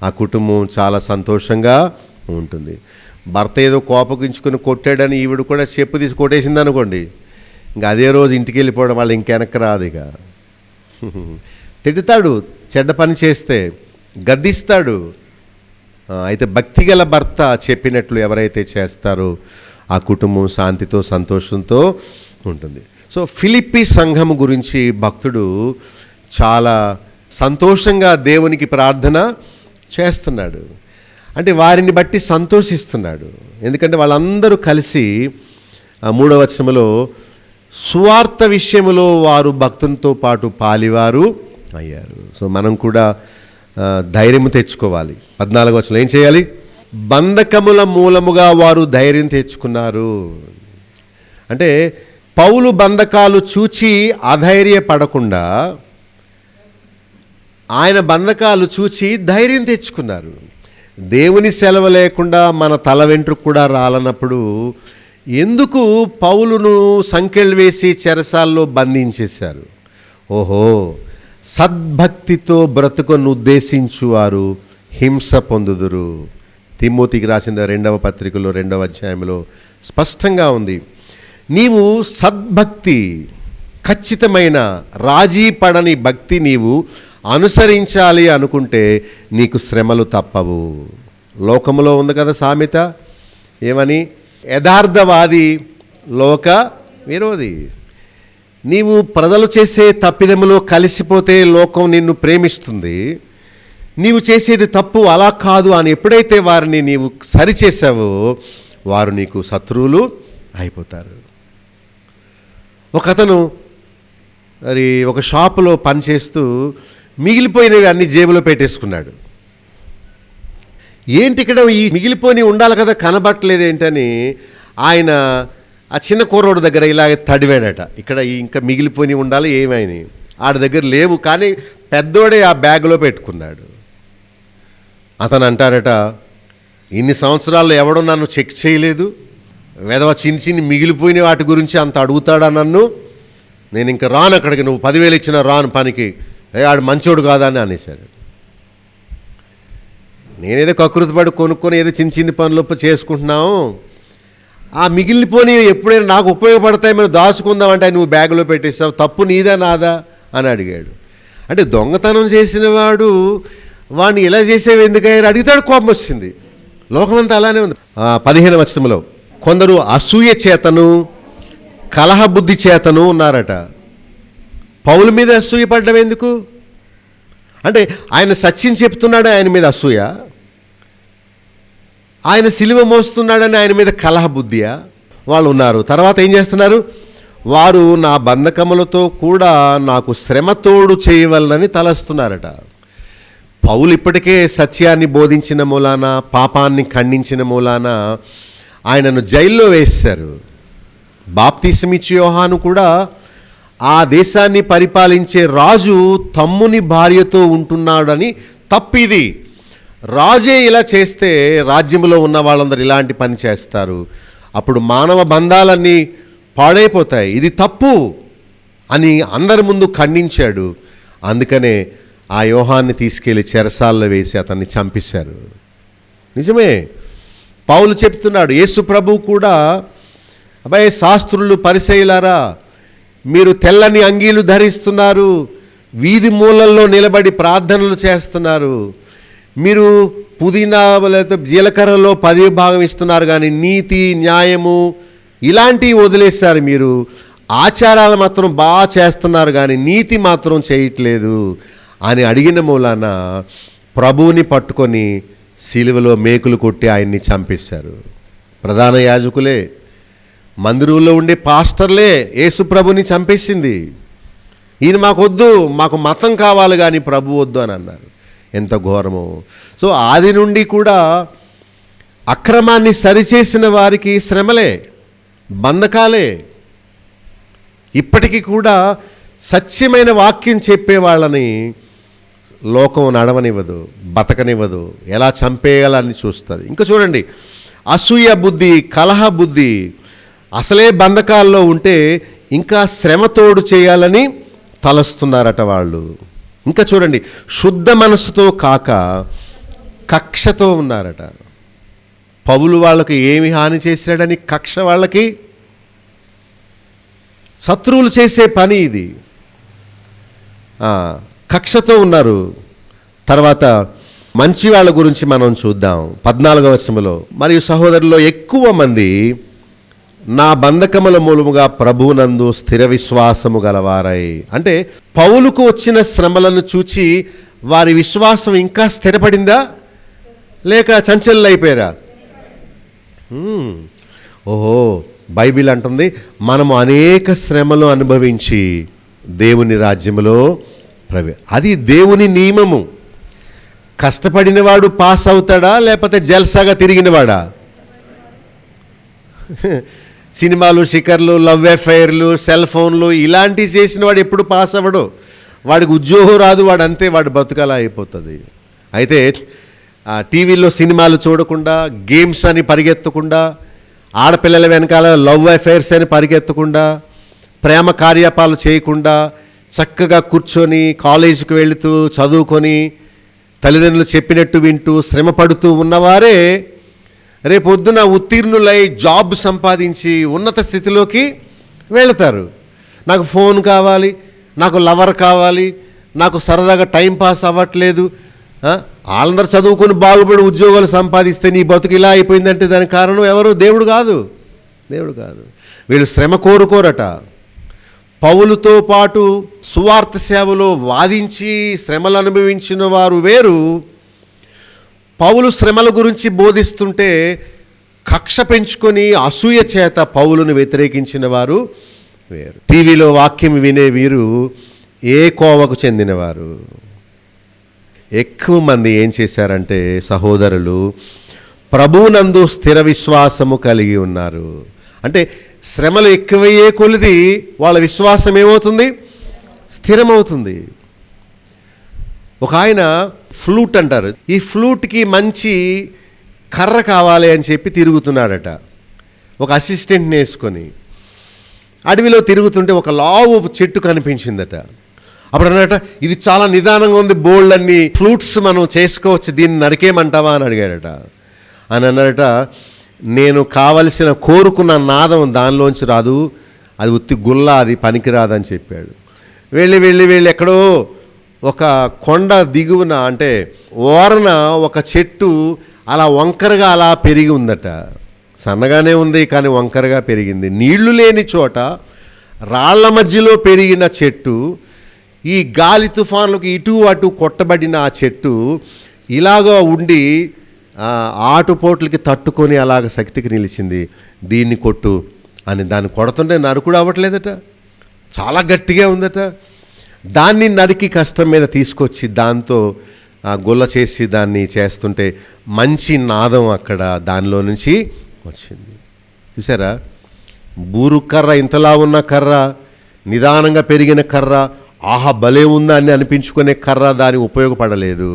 ఆ కుటుంబం చాలా సంతోషంగా ఉంటుంది. భర్త ఏదో కోపగించుకుని కొట్టాడని ఈవిడ కూడా చెప్పు తీసి కొట్టేసింది అనుకోండి, ఇంకా అదే రోజు ఇంటికి వెళ్ళిపోవడం, వాళ్ళు ఇంకెనక్కి రాదు. ఇక తిడతాడు, చెడ్డ పని చేస్తే గద్దిస్తాడు. అయితే భక్తిగల భర్త చెప్పినట్లు ఎవరైతే చేస్తారో ఆ కుటుంబం శాంతితో సంతోషంతో ఉంటుంది. సో ఫిలిప్పీ సంఘం గురించి భక్తుడు చాలా సంతోషంగా దేవునికి ప్రార్థన చేస్తున్నాడు. అంటే వారిని బట్టి సంతోషిస్తున్నాడు. ఎందుకంటే వాళ్ళందరూ కలిసి 3వ వచనంలో సువార్త విషయంలో వారు భక్తునితో పాటు పాలివారు అయ్యారు. సో మనం కూడా ధైర్యం తెచ్చుకోవాలి. 14వ వచనంలో ఏం చేయాలి? బంధకముల మూలముగా వారు ధైర్యం తెచ్చుకున్నారు. అంటే పౌలు బంధకాలు చూచి అధైర్యపడకుండా ఆయన బంధకాలు చూచి ధైర్యం తెచ్చుకున్నారు. దేవుని సెలవు లేకుండా మన తల వెంట్రుకు కూడా రాలన్నప్పుడు ఎందుకు పౌలును సంకెళ్ళు వేసి చెరసాల్లో బంధించేశారు? ఓహో, సద్భక్తితో బ్రతుకును ఉద్దేశించువారు హింస పొందుదురు. తిమోతికి రాసిన 2వ పత్రికలో 2వ అధ్యాయంలో స్పష్టంగా ఉంది. నీవు సద్భక్తి, ఖచ్చితమైన రాజీ పడని భక్తి నీవు అనుసరించాలి అనుకుంటే నీకు శ్రమలు తప్పవు. లోకములో ఉంది కదా సామెత, ఏమని? యథార్థవాది లోక విరోధి. నీవు ప్రజలు చేసే తప్పిదములో కలిసిపోతే లోకం నిన్ను ప్రేమిస్తుంది. నీవు చేసేది తప్పు, అలా కాదు అని ఎప్పుడైతే వారిని నీవు సరిచేసావో వారు నీకు శత్రువులు అయిపోతారు. ఒకతను మరి ఒక షాపులో పనిచేస్తూ మిగిలిపోయినవి అన్ని జేబులో పెట్టేసుకున్నాడు. ఏంటి ఇక్కడ ఈ మిగిలిపోయి ఉండాలి కదా, కనబట్టలేదు ఏంటని ఆయన ఆ చిన్న కుర్రోడు దగ్గర ఇలాగ తడివాడట. ఇక్కడ ఇంకా మిగిలిపోయి ఉండాలి ఏమైనా, ఆడి దగ్గర లేవు, కానీ పెద్దోడే ఆ బ్యాగ్లో పెట్టుకున్నాడు. అతను అంటాడట, ఇన్ని సంవత్సరాల్లో ఎవడో నన్ను చెక్ చేయలేదు, వెధవ చిన్ని మిగిలిపోయిన వాటి గురించి అంత అడుగుతాడా నన్ను, నేను ఇంకా రాను అక్కడికి, నువ్వు 10,000 ఇచ్చినా రాను పనికి, ఆడు మంచోడు కాదా అని అనేశాడు. నేనేదో కకృతిపడి కొనుక్కొని ఏదో చిన్న పనులు చేసుకుంటున్నావు, ఆ మిగిలిపోని ఎప్పుడైనా నాకు ఉపయోగపడతాయి మనం దాచుకుందామంటే నువ్వు బ్యాగులో పెట్టేస్తావు, తప్పు నీదా నాదా అని అడిగాడు. అంటే దొంగతనం చేసిన వాడు వాడిని ఇలా చేసేవి ఎందుకని అడిగితాడు, కోపం వచ్చింది. లోకమంతా అలానే ఉంది. 15వ వచనంలో కొందరు అసూయ చేతను కలహబుద్ధి చేతను ఉన్నారట. పౌలు మీద అసూయ పడ్డం ఎందుకు? అంటే ఆయన సత్యం చెప్తున్నాడు, ఆయన మీద అసూయ, ఆయన సిలువ మోస్తున్నాడని ఆయన మీద కలహబుద్ధియా? వాళ్ళు ఉన్నారు. తర్వాత ఏం చేస్తున్నారు? వారు నా బంధకములతో కూడా నాకు శ్రమతోడు చేయవలనని తలస్తున్నారట. పౌలు ఇప్పటికే సత్యాన్ని బోధించిన మూలాన, పాపాన్ని ఖండించిన మూలాన ఆయనను జైల్లో వేశారు. బాప్తిసమిచ్చి యోహాను కూడా ఆ దేశాన్ని పరిపాలించే రాజు తమ్ముని భార్యతో ఉంటున్నాడని తప్పిది. రాజే ఇలా చేస్తే రాజ్యంలో ఉన్న వాళ్ళందరూ ఇలాంటి పని చేస్తారు, అప్పుడు మానవ బంధాలన్నీ పాడైపోతాయి, ఇది తప్పు అని అందరి ముందు ఖండించాడు. అందుకనే ఆ యోహాన్ని తీసుకెళ్లి చెరసాల్లో వేసి అతన్ని చంపేశారు. నిజమే, పౌలు చెప్తున్నాడు, యేసు ప్రభువు కూడా, అబ్బాయి శాస్త్రులు పరిసయ్యులారా, మీరు తెల్లని అంగీలు ధరిస్తున్నారు, వీధి మూలల్లో నిలబడి ప్రార్థనలు చేస్తున్నారు, మీరు పుదీనా లేకపోతే జీలకర్రలో 10% ఇస్తున్నారు, కానీ నీతి న్యాయము ఇలాంటివి వదిలేస్తారు. మీరు ఆచారాలు మాత్రం బాగా చేస్తున్నారు కానీ నీతి మాత్రం చేయట్లేదు అని అడిగిన మూలాన ప్రభువుని పట్టుకొని సిలువలో మేకులు కొట్టి ఆయన్ని చంపేశారు. ప్రధాన యాజకులే, మందిరంలో ఉండే పాస్టర్లే యేసు ప్రభుని చంపేసింది. ఈయన మాకు వద్దు, మాకు మతం కావాలి కానీ ప్రభు వద్దు అని అన్నారు. ఎంత ఘోరమో. సో ఆది నుండి కూడా అక్రమాన్ని సరిచేసిన వారికి శ్రమలే, బంధకాలే. ఇప్పటికీ కూడా సత్యమైన వాక్యం చెప్పే వాళ్ళని లోకం నడవనివ్వదు, బతకనివ్వదు, ఎలా చంపేయాలని చూస్తుంది. ఇంకా చూడండి, అసూయ బుద్ధి, కలహ బుద్ధి, అసలే బంధకాల్లో ఉంటే ఇంకా శ్రమతోడు చేయాలని తలస్తున్నారట వాళ్ళు. ఇంకా చూడండి, శుద్ధ మనసుతో కాక కక్షతో ఉన్నారట. పౌలు వాళ్ళకి ఏమి హాని చేశాడని కక్ష వాళ్ళకి. శత్రువులు చేసే పని ఇది. కక్షతో ఉన్నారు. తర్వాత మంచి వాళ్ళ గురించి మనం చూద్దాం. 14వ వచనములో, మరియు సహోదరుల్లో ఎక్కువ మంది నా బంధకముల మూలముగా ప్రభువునందు స్థిర విశ్వాసము గలవారై. అంటే పౌలుకు వచ్చిన శ్రమలను చూచి వారి విశ్వాసం ఇంకా స్థిరపడిందా లేక చంచలైపోయారా? ఓహో, బైబిల్ అంటుంది మనము అనేక శ్రమలు అనుభవించి దేవుని రాజ్యములో అది దేవుని నియమము. కష్టపడినవాడు పాస్ అవుతాడా లేకపోతే జల్సాగా తిరిగినవాడా? సినిమాలు, షికర్లు, లవ్ అఫైర్లు, సెల్ ఫోన్లు ఇలాంటివి చేసిన వాడు ఎప్పుడు పాస్ అవ్వడు. వాడికి ఉద్యోగం రాదు, వాడు అంతే, వాడు బతుకలా అయిపోతుంది. అయితే టీవీలో సినిమాలు చూడకుండా, గేమ్స్ అని పరిగెత్తకుండా, ఆడపిల్లల వెనకాల లవ్ అఫైర్స్ అని పరిగెత్తకుండా, ప్రేమ కార్యపాలు చేయకుండా చక్కగా కూర్చొని కాలేజీకి వెళుతూ చదువుకొని తల్లిదండ్రులు చెప్పినట్టు వింటూ శ్రమ పడుతూ ఉన్నవారే రేపొద్దున ఉత్తీర్ణులై జాబ్ సంపాదించి ఉన్నత స్థితిలోకి వెళతారు. నాకు ఫోన్ కావాలి, నాకు లవర్ కావాలి, నాకు సరదాగా టైం పాస్ అవ్వట్లేదు. వాళ్ళందరూ చదువుకొని బాగుపడి ఉద్యోగాలు సంపాదిస్తే నీ బతుకు ఇలా అయిపోయిందంటే దానికి కారణం ఎవరు? దేవుడు కాదు, దేవుడు కాదు. వీళ్ళు శ్రమ కోరుకోరట. పౌలుతో పాటు సువార్త సేవలో వాదించి శ్రమలు అనుభవించిన వారు వేరు, పౌలు శ్రమల గురించి బోధిస్తుంటే కక్ష పెంచుకొని అసూయ చేత పౌలును వ్యతిరేకించిన వారు వేరు. టీవీలో వాక్యం వినే వీరు ఏ కోవకు చెందినవారు? ఎక్కువ మంది ఏం చేశారంటే సహోదరులు, ప్రభువునందు స్థిర విశ్వాసము కలిగి ఉన్నారు. అంటే శ్రమలు ఎక్కువయ్యే కొలిది వాళ్ళ విశ్వాసం ఏమవుతుంది? స్థిరమవుతుంది. ఒక ఆయన ఫ్లూట్ అంటారు, ఈ ఫ్లూట్కి మంచి కర్ర కావాలి అని చెప్పి తిరుగుతున్నాడట. ఒక అసిస్టెంట్ని వేసుకొని అడవిలో తిరుగుతుంటే ఒక లావు చెట్టు కనిపించిందట. అప్పుడు అన్నట, ఇది చాలా నిదానంగా ఉంది, బోల్డ్ అన్ని ఫ్లూట్స్ మనం చేసుకోవచ్చు, దీన్ని నరికేయమంటావా అని అడిగాడట. అని అన్నాడట, నేను కావలసిన కోరుకున్న నాదం దానిలోంచి రాదు, అది ఉత్తి గుల్ల, అది పనికిరాదని చెప్పాడు. వెళ్ళి వెళ్ళి వెళ్ళి ఎక్కడో ఒక కొండ దిగువన అంటే ఓరన ఒక చెట్టు అలా వంకరగా అలా పెరిగి ఉందట. సన్నగానే ఉంది కానీ వంకరగా పెరిగింది. నీళ్లు లేని చోట రాళ్ల మధ్యలో పెరిగిన చెట్టు, ఈ గాలి తుఫాన్లకు ఇటు అటు కొట్టబడిన ఆ చెట్టు ఇలాగా ఉండి ఆటుపోట్లకి తట్టుకొని అలాగ శక్తికి నిలిచింది. దీన్ని కొట్టు అని దాన్ని కొడుతుంటే నరుకుడు అవ్వట్లేదట, చాలా గట్టిగా ఉందట. దాన్ని నరికి కష్టం మీద తీసుకొచ్చి దాంతో గొల్ల చేసి దాన్ని చేస్తుంటే మంచి నాదం అక్కడ దానిలో నుంచి వచ్చింది. చూసారా, బూరు కర్ర, ఇంతలా ఉన్న కర్ర, నిదానంగా పెరిగిన కర్ర, ఆహా భలే ఉందా అని అనిపించుకునే కర్ర దానికి ఉపయోగపడలేదు.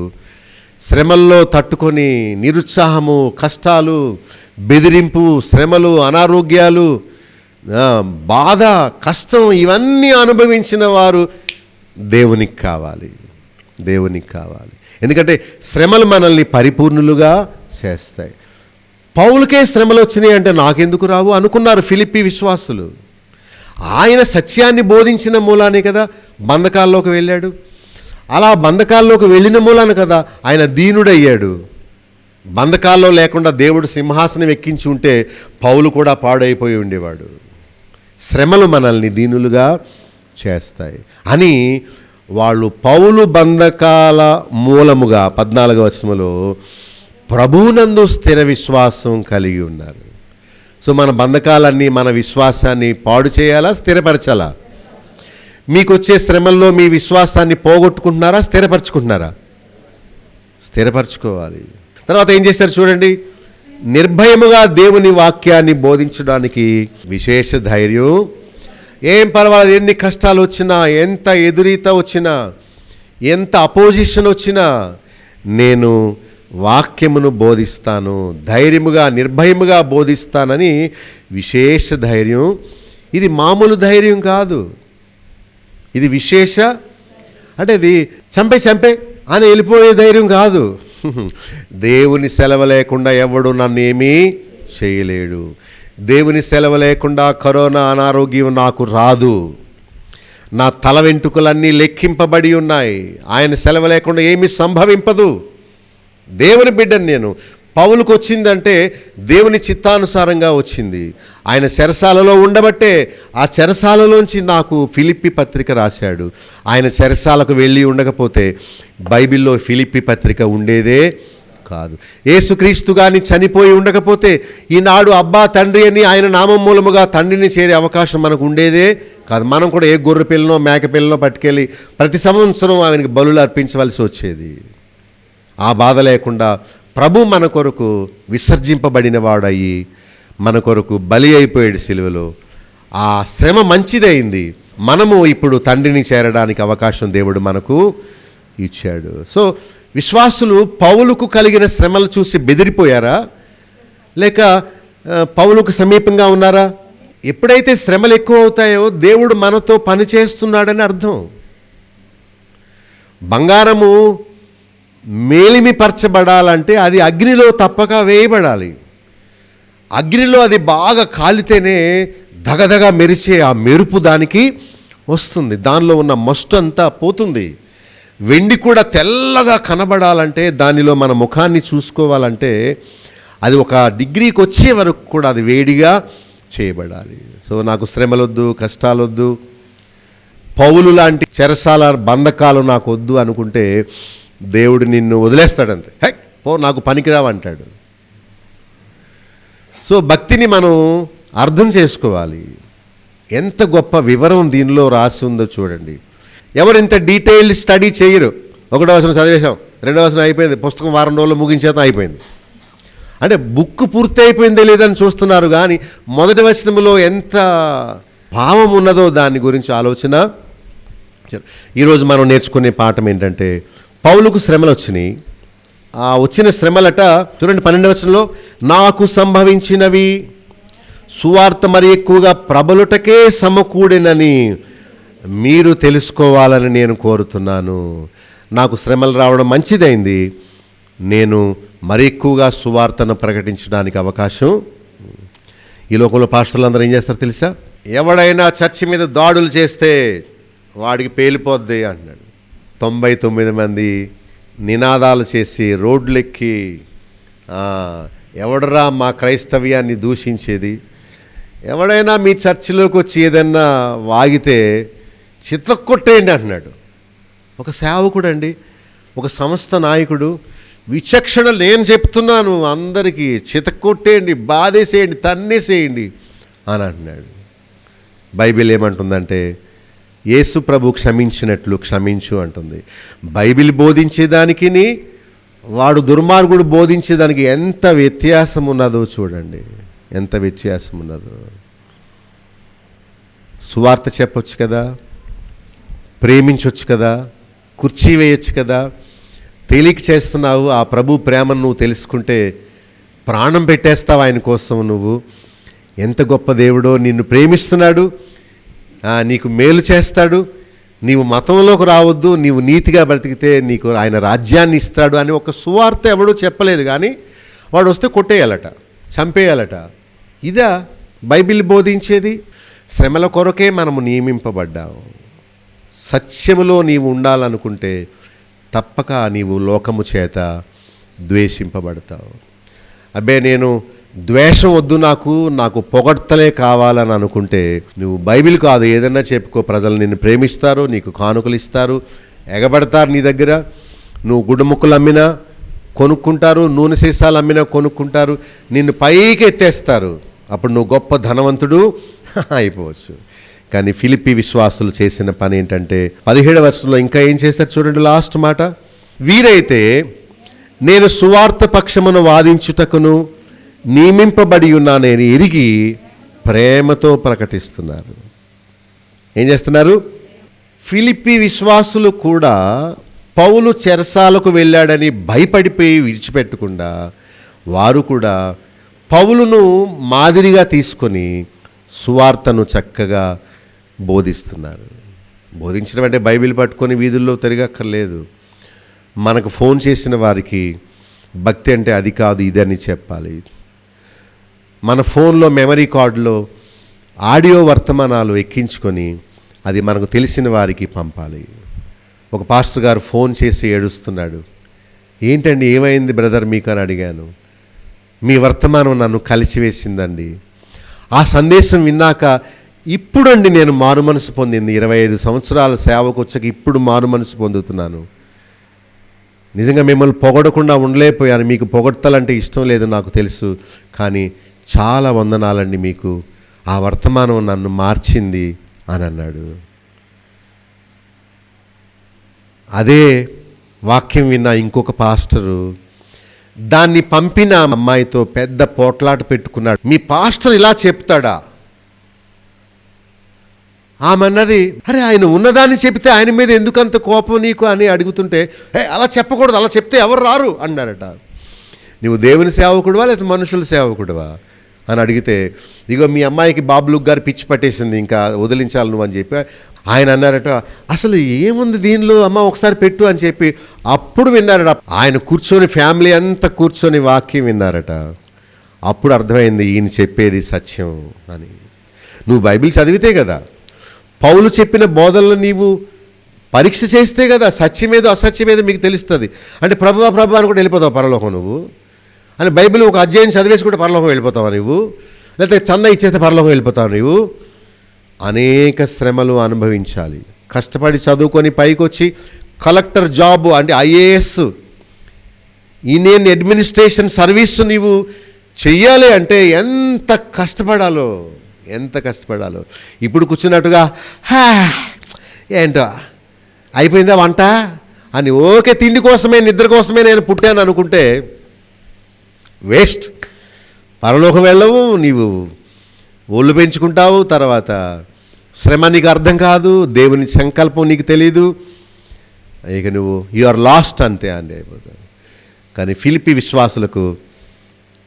శ్రమల్లో తట్టుకొని నిరుత్సాహము, కష్టాలు, బెదిరింపు, శ్రమలు, అనారోగ్యాలు, బాధ, కష్టం ఇవన్నీ అనుభవించిన వారు దేవునికి కావాలి. దేవునికి కావాలి. ఎందుకంటే శ్రమలు మనల్ని పరిపూర్ణులుగా చేస్తాయి. పౌలుకే శ్రమలు వచ్చినాయి అంటే నాకెందుకు రావు అనుకున్నారు ఫిలిప్పీ విశ్వాసులు. ఆయన సత్యాన్ని బోధించిన మూలానే కదా బంధకాల్లోకి వెళ్ళాడు. అలా బంధకాల్లోకి వెళ్ళిన మూలాన కదా ఆయన దీనుడయ్యాడు. బంధకాల్లో లేకుండా దేవుడు సింహాసనం ఎక్కించి ఉంటే పౌలు కూడా పాడైపోయి ఉండేవాడు. శ్రమలు మనల్ని దీనులుగా చేస్తాయి అని వాళ్ళు పౌలు బంధకాల మూలముగా 14వ వచనములో ప్రభువునందు స్థిర విశ్వాసం కలిగి ఉన్నారు. సో మన బంధకాలన్నీ మన విశ్వాసాన్ని పాడు చేయాలా, స్థిరపరచాలా? మీకు వచ్చే శ్రమల్లో మీ విశ్వాసాన్ని పోగొట్టుకుంటున్నారా, స్థిరపరచుకుంటున్నారా? స్థిరపరచుకోవాలి. తర్వాత ఏం చేశారు చూడండి, నిర్భయముగా దేవుని వాక్యాన్ని బోధించడానికి విశేష ధైర్యం. ఏం పర్వాలేదు, ఎన్ని కష్టాలు వచ్చినా, ఎంత ఎదురీత వచ్చినా, ఎంత అపోజిషన్ వచ్చినా నేను వాక్యమును బోధిస్తాను, ధైర్యముగా నిర్భయముగా బోధిస్తానని విశేష ధైర్యం. ఇది మామూలు ధైర్యం కాదు, ఇది విశేష, అంటే ఇది చంపే అని వెళ్ళిపోయే ధైర్యం కాదు. దేవుని సెలవు లేకుండా ఎవడు నన్ను ఏమీ చేయలేడు. దేవుని సెలవు లేకుండా కరోనా అనారోగ్యం నాకు రాదు. నా తల వెంట్రుకలన్నీ లెక్కింపబడి ఉన్నాయి. ఆయన సెలవు లేకుండా ఏమీ సంభవింపదు. దేవుని బిడ్డను నేను. పౌలుకు వచ్చిందంటే దేవుని చిత్తానుసారంగా వచ్చింది. ఆయన చెరసాలలో ఉండబట్టే ఆ చెరసాలలోంచి నాకు ఫిలిప్పీ పత్రిక రాశాడు. ఆయన చెరసాలకు వెళ్ళి ఉండకపోతే బైబిల్లో ఫిలిప్పీ పత్రిక ఉండేదే కాదు. యేసుక్రీస్తు కానీ చనిపోయి ఉండకపోతే ఈనాడు అబ్బా తండ్రి అని ఆయన నామం మూలముగా తండ్రిని చేరే అవకాశం మనకు ఉండేదే కాదు. మనం కూడా ఏ గొర్రె పిల్లనో మేక పిల్లనో పట్టుకెళ్ళి ప్రతి సంవత్సరం ఆయనకి బలులు అర్పించవలసి వచ్చేది. ఆ బాధ లేకుండా ప్రభు మన కొరకు విసర్జింపబడిన వాడయ్యి మన కొరకు బలి అయిపోయాడు సిలువలో. ఆ శ్రమ మంచిదైంది. మనము ఇప్పుడు తండ్రిని చేరడానికి అవకాశం దేవుడు మనకు ఇచ్చాడు. సో విశ్వాసులు పౌలుకు కలిగిన శ్రమలు చూసి బెదిరిపోయారా, లేక పౌలుకు సమీపంగా ఉన్నారా? ఎప్పుడైతే శ్రమలు ఎక్కువ అవుతాయో దేవుడు మనతో పని చేస్తున్నాడని అర్థం. బంగారము మేలిమిపరచబడాలంటే అది అగ్నిలో తప్పక వేయబడాలి. అగ్నిలో అది బాగా కాలితేనే దగదగ మెరిచే ఆ మెరుపు దానికి వస్తుంది, దానిలో ఉన్న మస్టు అంతా పోతుంది. వెండి కూడా తెల్లగా కనబడాలంటే, దానిలో మన ముఖాన్ని చూసుకోవాలంటే అది ఒక డిగ్రీకి వచ్చే వరకు కూడా అది వేడిగా చేయబడాలి. సో నాకు శ్రమలొద్దు, కష్టాలొద్దు, పౌలు లాంటి చెరసాల బంధకాలు నాకు వద్దు అనుకుంటే దేవుడు నిన్ను వదిలేస్తాడంతే. హే పో, నాకు పనికిరావంటాడు. సో భక్తిని మనం అర్థం చేసుకోవాలి. ఎంత గొప్ప వివరం దీనిలో రాసి ఉందో చూడండి. ఎవరు ఇంత డీటెయిల్డ్ స్టడీ చేయరు. 1వ వచనం చదివేశాం, 2వ వచనం అయిపోయింది, పుస్తకం వారం రోజుల్లో ముగించేత అయిపోయింది. అంటే బుక్ పూర్తి అయిపోయిందే లేదని చూస్తున్నారు, కానీ మొదటి వచనంలో ఎంత భావం ఉన్నదో దాని గురించి ఆలోచన. ఈరోజు మనం నేర్చుకునే పాఠం ఏంటంటే, పౌలుకు శ్రమలు వచ్చినాయి. ఆ వచ్చిన శ్రమలట చూడండి 12వ వచనంలో, నాకు సంభవించినవి సువార్త మరి ఎక్కువగా ప్రబలుటకే సమకూడినని మీరు తెలుసుకోవాలని నేను కోరుతున్నాను. నాకు శ్రమలు రావడం మంచిదైంది, నేను మరి ఎక్కువగా సువార్తను ప్రకటించడానికి అవకాశం. ఈ లోకంలో పాస్టర్లు అందరూ ఏం చేస్తారు తెలుసా? ఎవడైనా చర్చి మీద దాడులు చేస్తే వాడికి పేలిపోద్ది అంటున్నాడు. 99 మంది నినాదాలు చేసి రోడ్లెక్కి ఎవడరా మా క్రైస్తవ్యాన్ని దూషించేది, ఎవడైనా మీ చర్చిలోకి వచ్చి ఏదన్నా వాగితే చితక్కొట్టేయండి అంటున్నాడు. ఒక సేవకుడు అండి, ఒక సంస్థ నాయకుడు విచక్షణ, నేను చెప్తున్నాను అందరికీ, చితక్కొట్టేయండి, బాధేసేయండి, తన్నేసేయండి అని అంటున్నాడు. బైబిల్ ఏమంటుందంటే, యేసు ప్రభు క్షమించినట్లు క్షమించు అంటుంది. బైబిల్ బోధించేదానికి వాడు దుర్మార్గుడు బోధించేదానికి ఎంత వ్యత్యాసం ఉన్నదో చూడండి, ఎంత వ్యత్యాసం ఉన్నదో. సువార్త చెప్పొచ్చు కదా, ప్రేమించవచ్చు కదా, కుర్చీ వేయచ్చు కదా. తేలిక చేస్తున్నావు. ఆ ప్రభు ప్రేమను నువ్వు తెలుసుకుంటే ప్రాణం పెట్టేస్తావు ఆయన కోసం. నువ్వు ఎంత గొప్ప దేవుడో, నిన్ను ప్రేమిస్తున్నాడు, నీకు మేలు చేస్తాడు, నీవు మతంలోకి రావద్దు, నీవు నీతిగా బ్రతికితే నీకు ఆయన రాజ్యాన్ని ఇస్తాడు అని ఒక సువార్త ఎవడూ చెప్పలేదు. కానీ వాడు వస్తే కొట్టేయాలట, చంపేయాలట. ఇదా బైబిల్ బోధించేది? శ్రమల కొరకే మనము నియమింపబడ్డావు. సత్యములో నీవు ఉండాలనుకుంటే తప్పక నీవు లోకము చేత ద్వేషింపబడతావు. అబ్బే నేను ద్వేషం వద్దు, నాకు పొగడ్తలే కావాలని అనుకుంటే నువ్వు బైబిల్ కాదు ఏదన్నా చెప్పుకో. ప్రజలు నిన్ను ప్రేమిస్తారు, నీకు కానుకలు ఇస్తారు, ఎగబడతారు నీ దగ్గర. నువ్వు గుడ్డముక్కలు అమ్మినా కొనుక్కుంటారు, నూనె సీసాలు అమ్మినా కొనుక్కుంటారు, నిన్ను పైకి ఎత్తేస్తారు. అప్పుడు నువ్వు గొప్ప ధనవంతుడు అయిపోవచ్చు. కానీ ఫిలిప్పీ విశ్వాసులు చేసిన పని ఏంటంటే 17వ వచనంలో ఇంకా ఏం చేశారు చూడండి, లాస్ట్ మాట. వీరైతే నేను సువార్త పక్షమును వాదించుటకును నియమింపబడి ఉన్నానని ఎరిగి ప్రేమతో ప్రకటిస్తున్నారు. ఏం చేస్తున్నారు? ఫిలిప్పీ విశ్వాసులు కూడా పౌలు చెరసాలకు వెళ్ళాడని భయపడిపోయి విడిచిపెట్టకుండా వారు కూడా పౌలును మాదిరిగా తీసుకొని సువార్తను చక్కగా బోధిస్తున్నారు. బోధించడం అంటే బైబిల్ పట్టుకొని వీధుల్లో తిరగక్కర్లేదు. మనకు ఫోన్ చేసిన వారికి భక్తి అంటే అది కాదు ఇదని చెప్పాలి. మన ఫోన్లో మెమరీ కార్డులో ఆడియో వర్తమానాలు ఎక్కించుకొని అది మనకు తెలిసిన వారికి పంపాలి. ఒక పాస్టర్ గారు ఫోన్ చేసి ఏడుస్తున్నాడు. ఏంటండి ఏమైంది బ్రదర్ మీకు అని అడిగాను. మీ వర్తమానం నన్ను కలిసివేసిందండి. ఆ సందేశం విన్నాక ఇప్పుడండి నేను మారు మనసు పొందింది. 25 సంవత్సరాల సేవకు వచ్చాక ఇప్పుడు మారు మనసు పొందుతున్నాను. నిజంగా మిమ్మల్ని పొగడకుండా ఉండలేకపోయాను. మీకు పొగడ్తలంటే ఇష్టం లేదు నాకు తెలుసు, కానీ చాలా వందనాలండి మీకు. ఆ వర్తమానం నన్ను మార్చింది అని అన్నాడు. అదే వాక్యం విన్న ఇంకొక పాస్టరు దాన్ని పంపిన అమ్మాయితో పెద్ద పోట్లాట పెట్టుకున్నాడు. మీ పాస్టర్ ఇలా చెప్తాడా? ఆమె అన్నది, అరే ఆయన ఉన్నదాన్ని చెప్తే ఆయన మీద ఎందుకంత కోపం నీకు అని అడుగుతుంటే, అలా చెప్పకూడదు, అలా చెప్తే ఎవరు రారు అన్నారట. నువ్వు దేవుని సేవకుడువా లేకపోతే మనుషుల సేవకుడువా అని అడిగితే, ఇగో మీ అమ్మాయికి బాబులుక్ గారు పిచ్చి పట్టేసింది, ఇంకా వదిలించాలి నువ్వు అని చెప్పి ఆయన అన్నారట. అసలు ఏముంది దీనిలో అమ్మ ఒకసారి పెట్టు అని చెప్పి అప్పుడు విన్నారట. ఆయన కూర్చొని ఫ్యామిలీ అంతా కూర్చొని వాక్యం విన్నారట. అప్పుడు అర్థమైంది ఈయన చెప్పేది సత్యం అని. నువ్వు బైబిల్ చదివితే కదా, పౌలు చెప్పిన బోధనలు నీవు పరీక్ష చేస్తే కదా సత్యమేదో అసత్యమేదో మీకు తెలుస్తుంది. అంటే ప్రభువా ప్రభు అని కూడా వెళ్ళిపోతావు పరలోకం నువ్వు అని. బైబిల్ ఒక అధ్యాయం చదివేసి కూడా పరలోకం వెళ్ళిపోతావా నువ్వు? లేకపోతే చందా ఇచ్చేస్తే పరలోకం వెళ్ళిపోతావు నువ్వు? అనేక శ్రమలు అనుభవించాలి. కష్టపడి చదువుకొని పైకి వచ్చి కలెక్టర్ జాబ్ అంటే ఐఏఎస్, ఇండియన్ అడ్మినిస్ట్రేషన్ సర్వీస్ నీవు చెయ్యాలి అంటే ఎంత కష్టపడాలో. ఇప్పుడు కూర్చున్నట్టుగా ఏంటో అయిపోయిందా వంట అని ఓకే తిండి కోసమే నిద్ర కోసమే నేను పుట్టాను అనుకుంటే వేస్ట్. పరలోకం వెళ్ళవు, నీవు ఒళ్ళు పెంచుకుంటావు, తర్వాత శ్రమ నీకు అర్థం కాదు, దేవుని సంకల్పం నీకు తెలీదు, ఇక నువ్వు యు ఆర్ లాస్ట్ అంతే అని అయిపోతావు. కానీ ఫిలిప్పీ విశ్వాసులకు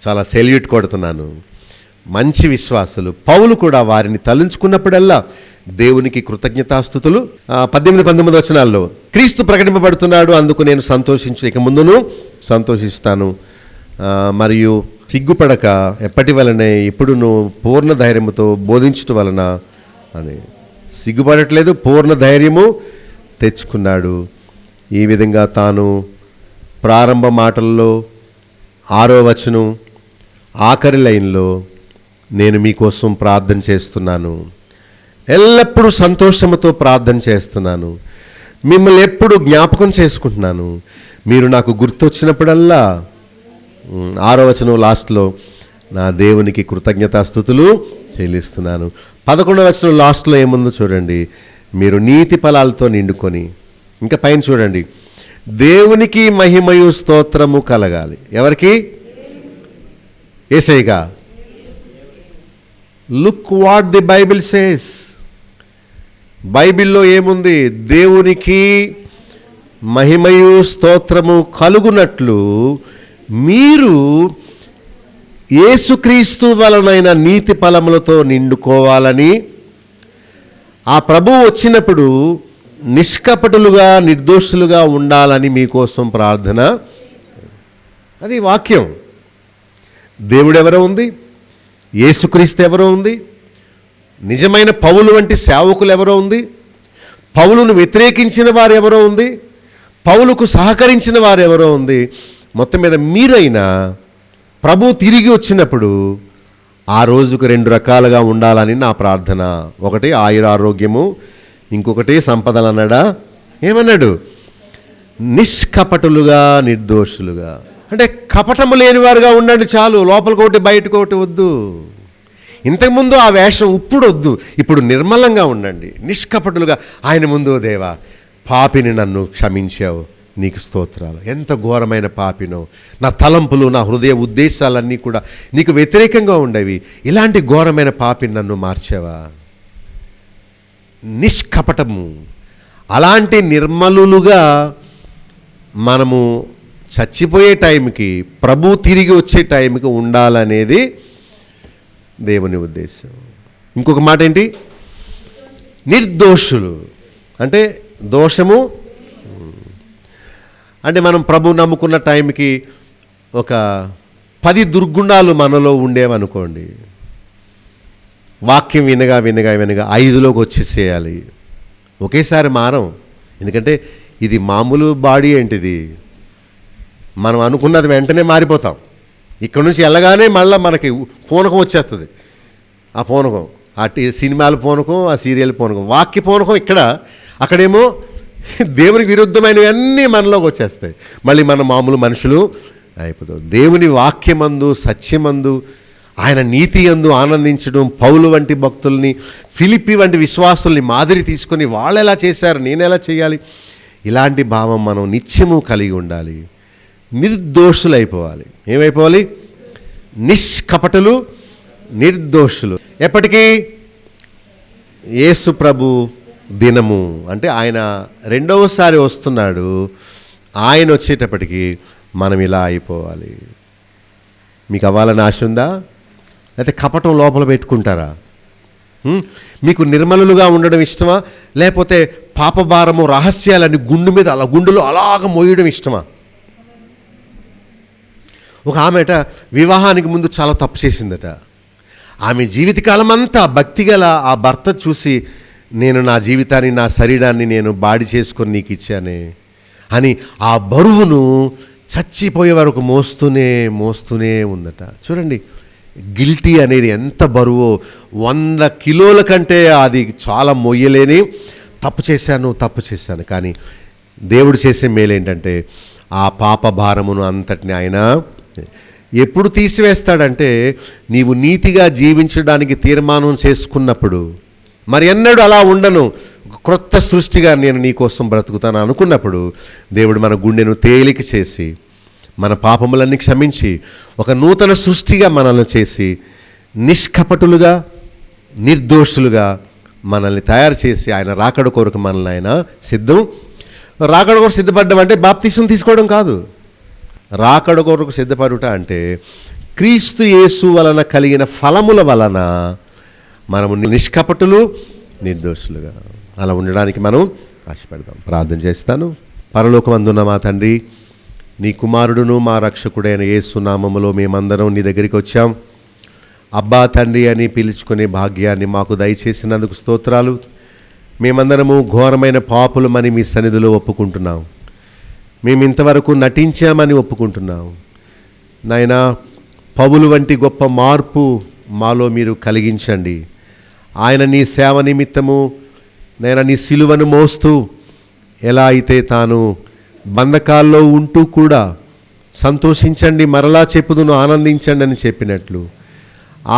చాలా సెల్యూట్ కొడుతున్నాను. మంచి విశ్వాసులు. పౌలు కూడా వారిని తలంచుకున్నప్పుడల్లా దేవునికి కృతజ్ఞతాస్తుతులు. 18-19 వచనాల్లో క్రీస్తు ప్రకటింపబడుతున్నాడు, అందుకు నేను సంతోషించు, ఇక ముందును సంతోషిస్తాను, మరియు సిగ్గుపడక ఎప్పటి వలనే ఇప్పుడును పూర్ణ ధైర్యముతో బోధించటం వలన అని. సిగ్గుపడట్లేదు, పూర్ణ ధైర్యము తెచ్చుకున్నాడు. ఈ విధంగా తాను ప్రారంభ మాటల్లో 6వ వచనం ఆఖరి లైన్లో నేను మీకోసం ప్రార్థన చేస్తున్నాను, ఎల్లప్పుడూ సంతోషముతో ప్రార్థన చేస్తున్నాను, మిమ్మల్ని ఎప్పుడు జ్ఞాపకం చేసుకుంటున్నాను, మీరు నాకు గుర్తొచ్చినప్పుడల్లా 6వ వచనం లాస్ట్లో నా దేవునికి కృతజ్ఞతాస్తుతులు చెల్లిస్తున్నాను. 11వ వచనం లాస్ట్లో ఏముందో చూడండి, మీరు నీతి ఫలాలతో నిండుకొని, ఇంకా పైన చూడండి, దేవునికి మహిమయు స్తోత్రము కలగాలి. ఎవరికి? యేసయ్యగా. Look what the Bible says. బైబిల్లో ఏముంది? దేవునికి మహిమయు స్తోత్రము కలుగునట్లు మీరు యేసుక్రీస్తు వలనైన నీతి ఫలములతో నిండుకోవాలని, ఆ ప్రభువు వచ్చినప్పుడు నిష్కపటులుగా నిర్దోషులుగా ఉండాలని మీకోసం ప్రార్థన. అది వాక్యం. దేవుడు ఎవరో ఉంది, యేసుక్రీస్తు ఎవరో ఉంది, నిజమైన పౌలు వంటి సేవకులు ఎవరో ఉంది, పౌలును వ్యతిరేకించిన వారు ఎవరో ఉంది, పౌలుకు సహకరించిన వారు ఎవరో ఉంది. మొత్తం మీద మీరైనా ప్రభు తిరిగి వచ్చినప్పుడు ఆ రోజుకు 2 రకాలుగా ఉండాలని నా ప్రార్థన. ఒకటి ఆయురారోగ్యము, ఇంకొకటి సంపదలు అన్నాడా? ఏమన్నాడు? నిష్కపటులుగా నిర్దోషులుగా. అంటే కపటము లేనివారుగా ఉండండి చాలు, లోపలికోటి బయటకోటి వద్దు. ఇంతకుముందు ఆ వేషం ఇప్పుడు వద్దు, ఇప్పుడు నిర్మలంగా ఉండండి, నిష్కపటులుగా ఆయన ముందు. దేవా, పాపిని నన్ను క్షమించావు, నీకు స్తోత్రాలు. ఎంత ఘోరమైన పాపినో, నా తలంపులు నా హృదయ ఉద్దేశాలన్నీ కూడా నీకు వ్యతిరేకంగా ఉండేవి, ఇలాంటి ఘోరమైన పాపిని నన్ను మార్చావా. నిష్కపటము. అలాంటి నిర్మలులుగా మనము చచ్చిపోయే టైంకి, ప్రభు తిరిగి వచ్చే టైంకి ఉండాలనేది దేవుని ఉద్దేశం. ఇంకొక మాట ఏంటి? నిర్దోషులు. అంటే దోషము అంటే మనం ప్రభు నమ్ముకున్న టైంకి ఒక 10 దుర్గుణాలు మనలో ఉండేవనుకోండి, వాక్యం వినగా వినగా వినగా 5లోకి వచ్చేసేయాలి. ఒకేసారి మారం. ఎందుకంటే ఇది మామూలు బాడీ ఏంటిది, మనం అనుకున్నది వెంటనే మారిపోతాం. ఇక్కడ నుంచి వెళ్ళగానే మళ్ళీ మనకి పూనకం వచ్చేస్తుంది. ఆ పూనకం సినిమాల పూనకం, ఆ సీరియల్ పూనకం, వాక్య పూనకం ఇక్కడ. అక్కడేమో దేవునికి విరుద్ధమైనవన్నీ మనలోకి వచ్చేస్తాయి. మళ్ళీ మన మామూలు మనుషులు అయిపోతాం. దేవుని వాక్యమందు, సత్యమందు, ఆయన నీతి యందు ఆనందించడం, పౌలు వంటి భక్తుల్ని, ఫిలిప్పి వంటి విశ్వాసుల్ని మాదిరి తీసుకొని వాళ్ళు ఎలా చేశారు, నేను ఎలా చేయాలి, ఇలాంటి భావం మనం నిత్యము కలిగి ఉండాలి. నిర్దోషులైపోవాలి. ఏమైపోవాలి? నిష్కపటులు, నిర్దోషులు. ఎప్పటికీ? యేసు ప్రభు దినము. అంటే ఆయన 2వసారి వస్తున్నాడు. ఆయన వచ్చేటప్పటికి మనం ఇలా అయిపోవాలి. మీకు అవ్వాలని ఆశ ఉందా? లేకపోతే కపటం లోపల పెట్టుకుంటారా? మీకు నిర్మలులుగా ఉండడం ఇష్టమా? లేకపోతే పాపభారము, రహస్యాలని గుండెలో అలాగ మోయడం ఇష్టమా? ఒక ఆమెట వివాహానికి ముందు చాలా తప్పు చేసిందట. ఆమె జీవితకాలం అంతా భక్తిగల ఆ భర్త చూసి, నేను నా జీవితాన్ని, నా శరీరాన్ని నేను బాడి చేసుకొని నీకు ఇచ్చానే అని ఆ బరువును చచ్చిపోయే వరకు మోస్తూనే ఉందట. చూడండి, గిల్టీ అనేది ఎంత బరువో. 100 కిలోల కంటే అది చాలా మొయ్యలేని తప్పు చేశాను. కానీ దేవుడు చేసే మేలేంటంటే ఆ పాప భారమును అంతటిని ఆయన ఎప్పుడు తీసివేస్తాడంటే, నీవు నీతిగా జీవించడానికి తీర్మానం చేసుకున్నప్పుడు. మరి ఎన్నడూ అలా ఉండను, క్రొత్త సృష్టిగా నేను నీ కోసం బ్రతుకుతాను అనుకున్నప్పుడు దేవుడు మన గుండెను తేలిక చేసి, మన పాపములన్నీ క్షమించి, ఒక నూతన సృష్టిగా మనల్ని చేసి, నిష్కపటులుగా, నిర్దోషులుగా మనల్ని తయారు చేసి ఆయన రాకడ కొరకు మనల్ని ఆయన రాకడ కొరకు సిద్ధపడ్డం అంటే బాప్తిసం తీసుకోవడం కాదు. రాకడ కొరకు సిద్ధపడుట అంటే క్రీస్తు యేసు వలన కలిగిన ఫలముల వలన మనము నిష్కపటులు, నిర్దోషులుగా అలా ఉండడానికి మనం ఆశపడదాం. ప్రార్థన చేస్తాను. పరలోకమందున్న మా తండ్రి, నీ కుమారుడును మా రక్షకుడైన యేసు నామములో మేమందరం నీ దగ్గరికి వచ్చాం. అబ్బా తండ్రి అని పిలుచుకునే భాగ్యాన్ని మాకు దయచేసినందుకు స్తోత్రాలు. మేమందరము ఘోరమైన పాపులమని మీ సన్నిధిలో ఒప్పుకుంటున్నాం. మేము ఇంతవరకు నటించామని ఒప్పుకుంటున్నాం. నాయనా, పౌలు వంటి గొప్ప మార్పు మాలో మీరు కలిగించండి. ఆయన నీ సేవ నిమిత్తము నేను నీ సిలువను మోస్తూ ఎలా అయితే తాను బంధకాల్లో ఉంటూ కూడా సంతోషించండి, మరలా చెప్పుదును ఆనందించండి అని చెప్పినట్లు,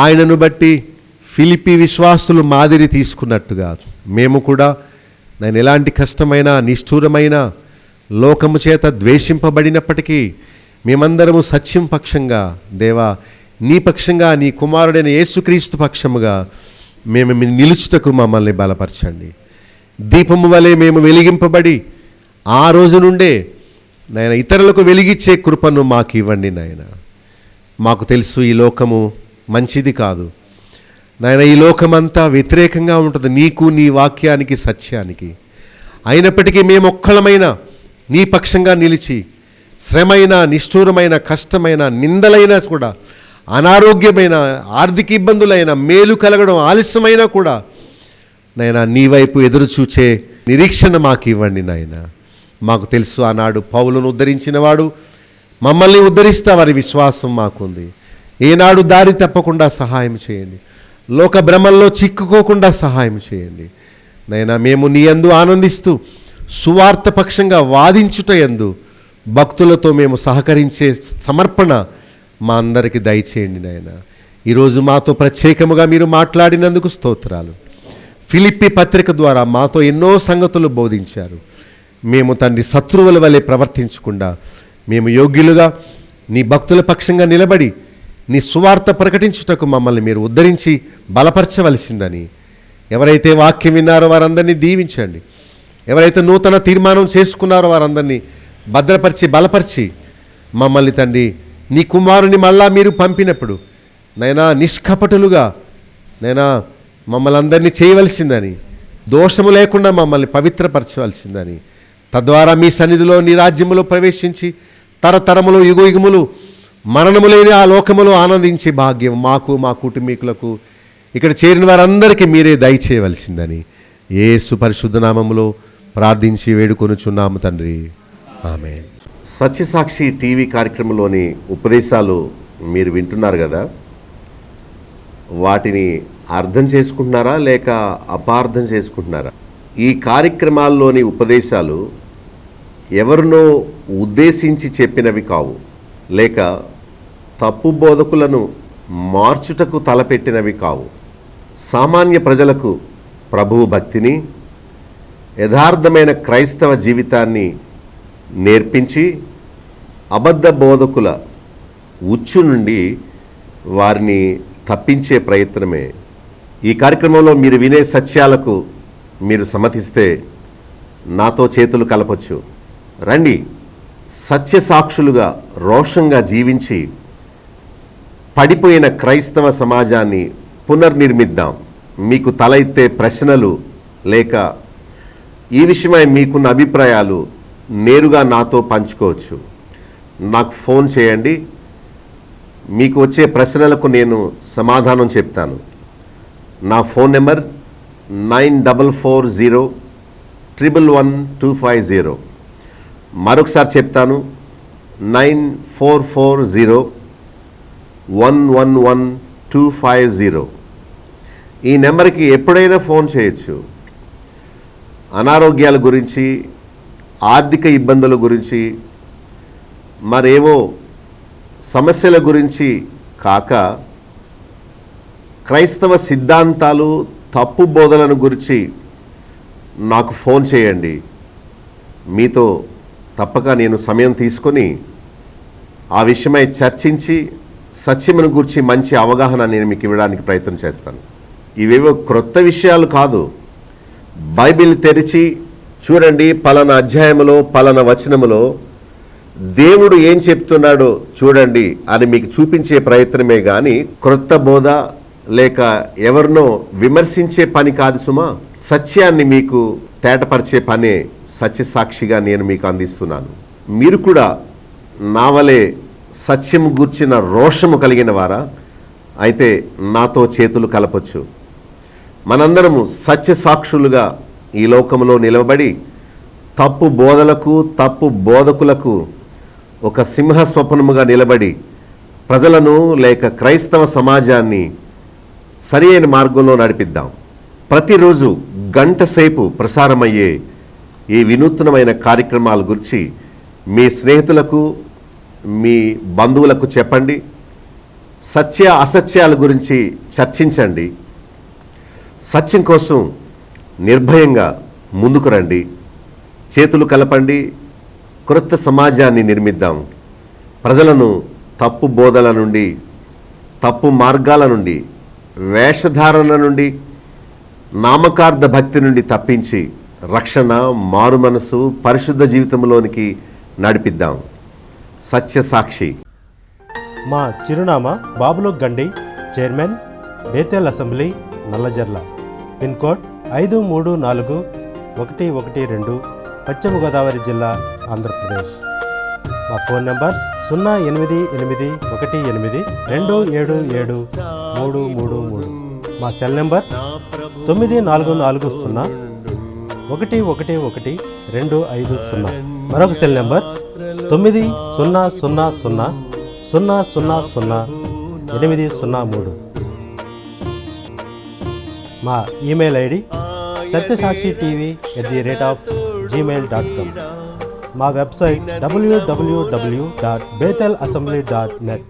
ఆయనను బట్టి ఫిలిప్పి విశ్వాసులు మాదిరి తీసుకున్నట్టుగా మేము కూడా నేను ఎలాంటి కష్టమైన, నిష్ఠూరమైన, లోకము చేత ద్వేషింపబడినప్పటికీ మేమందరము సత్యం పక్షంగా, దేవా నీ పక్షంగా, నీ కుమారుడైన యేసుక్రీస్తు పక్షముగా మేము నిలుచుటకు మమ్మల్ని బలపరచండి. దీపము వలె మేము వెలిగింపబడి ఆ రోజు నుండే నాయన ఇతరులకు వెలిగించే కృపను మాకు ఇవ్వండి. నాయన, మాకు తెలుసు ఈ లోకము మంచిది కాదు నాయన. ఈ లోకమంతా వ్యతిరేకంగా ఉంటుంది నీకు, నీ వాక్యానికి, సత్యానికి. అయినప్పటికీ మేము ఒక్కళ్ళమైన నీ పక్షంగా నిలిచి శ్రమైన, నిష్ఠూరమైన, కష్టమైన, నిందలైనా కూడా, అనారోగ్యమైన, ఆర్థిక ఇబ్బందులైన, మేలు కలగడం ఆలస్యమైనా కూడా నాయన నీ వైపు ఎదురు చూచే నిరీక్షణ మాకు ఇవ్వండి నాయన. మాకు తెలుసు ఆనాడు పౌలును ఉద్ధరించినవాడు మమ్మల్ని ఉద్ధరిస్తావని విశ్వాసం మాకుంది. ఏనాడు దారి తప్పకుండా సహాయం చేయండి. లోక భ్రమల్లో చిక్కుకోకుండా సహాయం చేయండి నైనా. మేము నీ యందు ఆనందిస్తూ సువార్త పక్షంగా వాదించుట యందు భక్తులతో మేము సహకరించే సమర్పణ మా అందరికీ దయచేయండి నాయన. ఈరోజు మాతో ప్రత్యేకముగా మీరు మాట్లాడినందుకు స్తోత్రాలు. ఫిలిప్పి పత్రిక ద్వారా మాతో ఎన్నో సంగతులు బోధించారు. మేము తండ్రి శత్రువుల వలె ప్రవర్తించకుండా మేము యోగ్యులుగా నీ భక్తుల పక్షంగా నిలబడి నీ సువార్త ప్రకటించుటకు మమ్మల్ని మీరు ఉద్ధరించి బలపరచవలసిందని, ఎవరైతే వాక్యం విన్నారో వారందరినీ దీవించండి. ఎవరైతే నూతన తీర్మానం చేసుకున్నారో వారందరినీ భద్రపరిచి బలపరిచి మమ్మల్ని తండ్రి నీ కుమారుని మళ్ళా మీరు పంపినప్పుడు నైనా నిష్కపటులుగా నైనా మమ్మల్ని అందరినీ చేయవలసిందని, దోషము లేకుండా మమ్మల్ని పవిత్రపరచవలసిందని, తద్వారా మీ సన్నిధిలో నీ రాజ్యములో ప్రవేశించి తరతరములు యుగయుగములు మరణము లేని ఆ లోకములో ఆనందించే భాగ్యం మాకు, మా కుటుంబీకులకు, ఇక్కడ చేరిన వారందరికీ మీరే దయచేయవలసిందని యేసు పరిశుద్ధ నామములో ప్రార్థించి వేడుకొనుచున్నాము తండ్రి, ఆమేన్. సత్యసాక్షి టీవీ కార్యక్రమంలోని ఉపదేశాలు మీరు వింటున్నారు కదా, వాటిని అర్థం చేసుకుంటున్నారా లేక అపార్థం చేసుకుంటున్నారా? ఈ కార్యక్రమాల్లోని ఉపదేశాలు ఎవరినో ఉద్దేశించి చెప్పినవి కావు, లేక తప్పు బోధకులను మార్చుటకు తలపెట్టినవి కావు. సామాన్య ప్రజలకు ప్రభువు భక్తిని, యథార్థమైన క్రైస్తవ జీవితాన్ని నేర్పించి అబద్ధ బోధకుల ఉచ్చు నుండి వారిని తప్పించే ప్రయత్నమే. ఈ కార్యక్రమంలో మీరు వినే సత్యాలకు మీరు సమ్మతిస్తే నాతో చేతులు కలపొచ్చు. రండి, సత్య సాక్షులుగా రోషంగా జీవించి పడిపోయిన క్రైస్తవ సమాజాన్ని పునర్నిర్మిద్దాం. మీకు తల ఎత్తే ప్రశ్నలు లేక ఈ విషయమై మీకున్న అభిప్రాయాలు నేరుగా నాతో పంచుకోవచ్చు. నాకు ఫోన్ చేయండి, మీకు వచ్చే ప్రశ్నలకు నేను సమాధానం చెప్తాను. నా ఫోన్ నెంబర్ 9440111250. మరొకసారి చెప్తాను, 9440111250. ఈ నెంబర్కి ఎప్పుడైనా ఫోన్ చేయొచ్చు. అనారోగ్యాల గురించి, ఆర్థిక ఇబ్బందుల గురించి, మరేవో సమస్యల గురించి కాక క్రైస్తవ సిద్ధాంతాలు, తప్పు బోధలను గురించి నాకు ఫోన్ చేయండి. మీతో తప్పక నేను సమయం తీసుకొని ఆ విషయమై చర్చించి సత్యమును గురించి మంచి అవగాహన నేను మీకు ఇవ్వడానికి ప్రయత్నం చేస్తాను. ఇవేవో క్రొత్త విషయాలు కాదు. బైబిల్ తెరిచి చూడండి, పలానా అధ్యాయములో పలానా వచనములో దేవుడు ఏం చెప్తున్నాడో చూడండి అని మీకు చూపించే ప్రయత్నమే కానీ క్రొత్త బోధ లేక ఎవరినో విమర్శించే పని కాదు సుమా. సత్యాన్ని మీకు తేటపరిచే పనే సత్యసాక్షిగా నేను మీకు అందిస్తున్నాను. మీరు కూడా నా వలె సత్యము గూర్చిన రోషము కలిగిన వారా? అయితే నాతో చేతులు కలపొచ్చు. మనందరము సత్యసాక్షులుగా ఈ లోకంలో నిలబడి తప్పు బోధలకు, తప్పు బోధకులకు ఒక సింహ స్వప్నముగా నిలబడి ప్రజలను లేక క్రైస్తవ సమాజాన్ని సరి అయిన మార్గంలో నడిపిద్దాం. ప్రతిరోజు గంట సేపు ప్రసారమయ్యే ఈ వినూత్నమైన కార్యక్రమాల గురించి మీ స్నేహితులకు, మీ బంధువులకు చెప్పండి. సత్య అసత్యాల గురించి చర్చించండి. సత్యం కోసం నిర్భయంగా ముందుకు రండి. చేతులు కలపండి. క్రొత్త సమాజాన్ని నిర్మిద్దాం. ప్రజలను తప్పు బోధల నుండి, తప్పు మార్గాల నుండి, వేషధారణ నుండి, నామకార్థ భక్తి నుండి తప్పించి రక్షణ, మారు మనసు, పరిశుద్ధ జీవితంలోనికి నడిపిద్దాం. సత్యసాక్షి. మా చిరునామా బాబులో గండి, chairman, Bethel assembly, Nallajerla. Pin code 534 112, పశ్చిమ గోదావరి జిల్లా, ఆంధ్రప్రదేశ్. మా ఫోన్ నంబర్స్ 08818277333. మా సెల్ నంబర్ 9440111250. మరొక సెల్ నంబర్ 9000000803. మా ఈమెయిల్ ఐడి satysakshiTV@gmail.com. మా వెబ్సైట్ www.bethelassembly.net.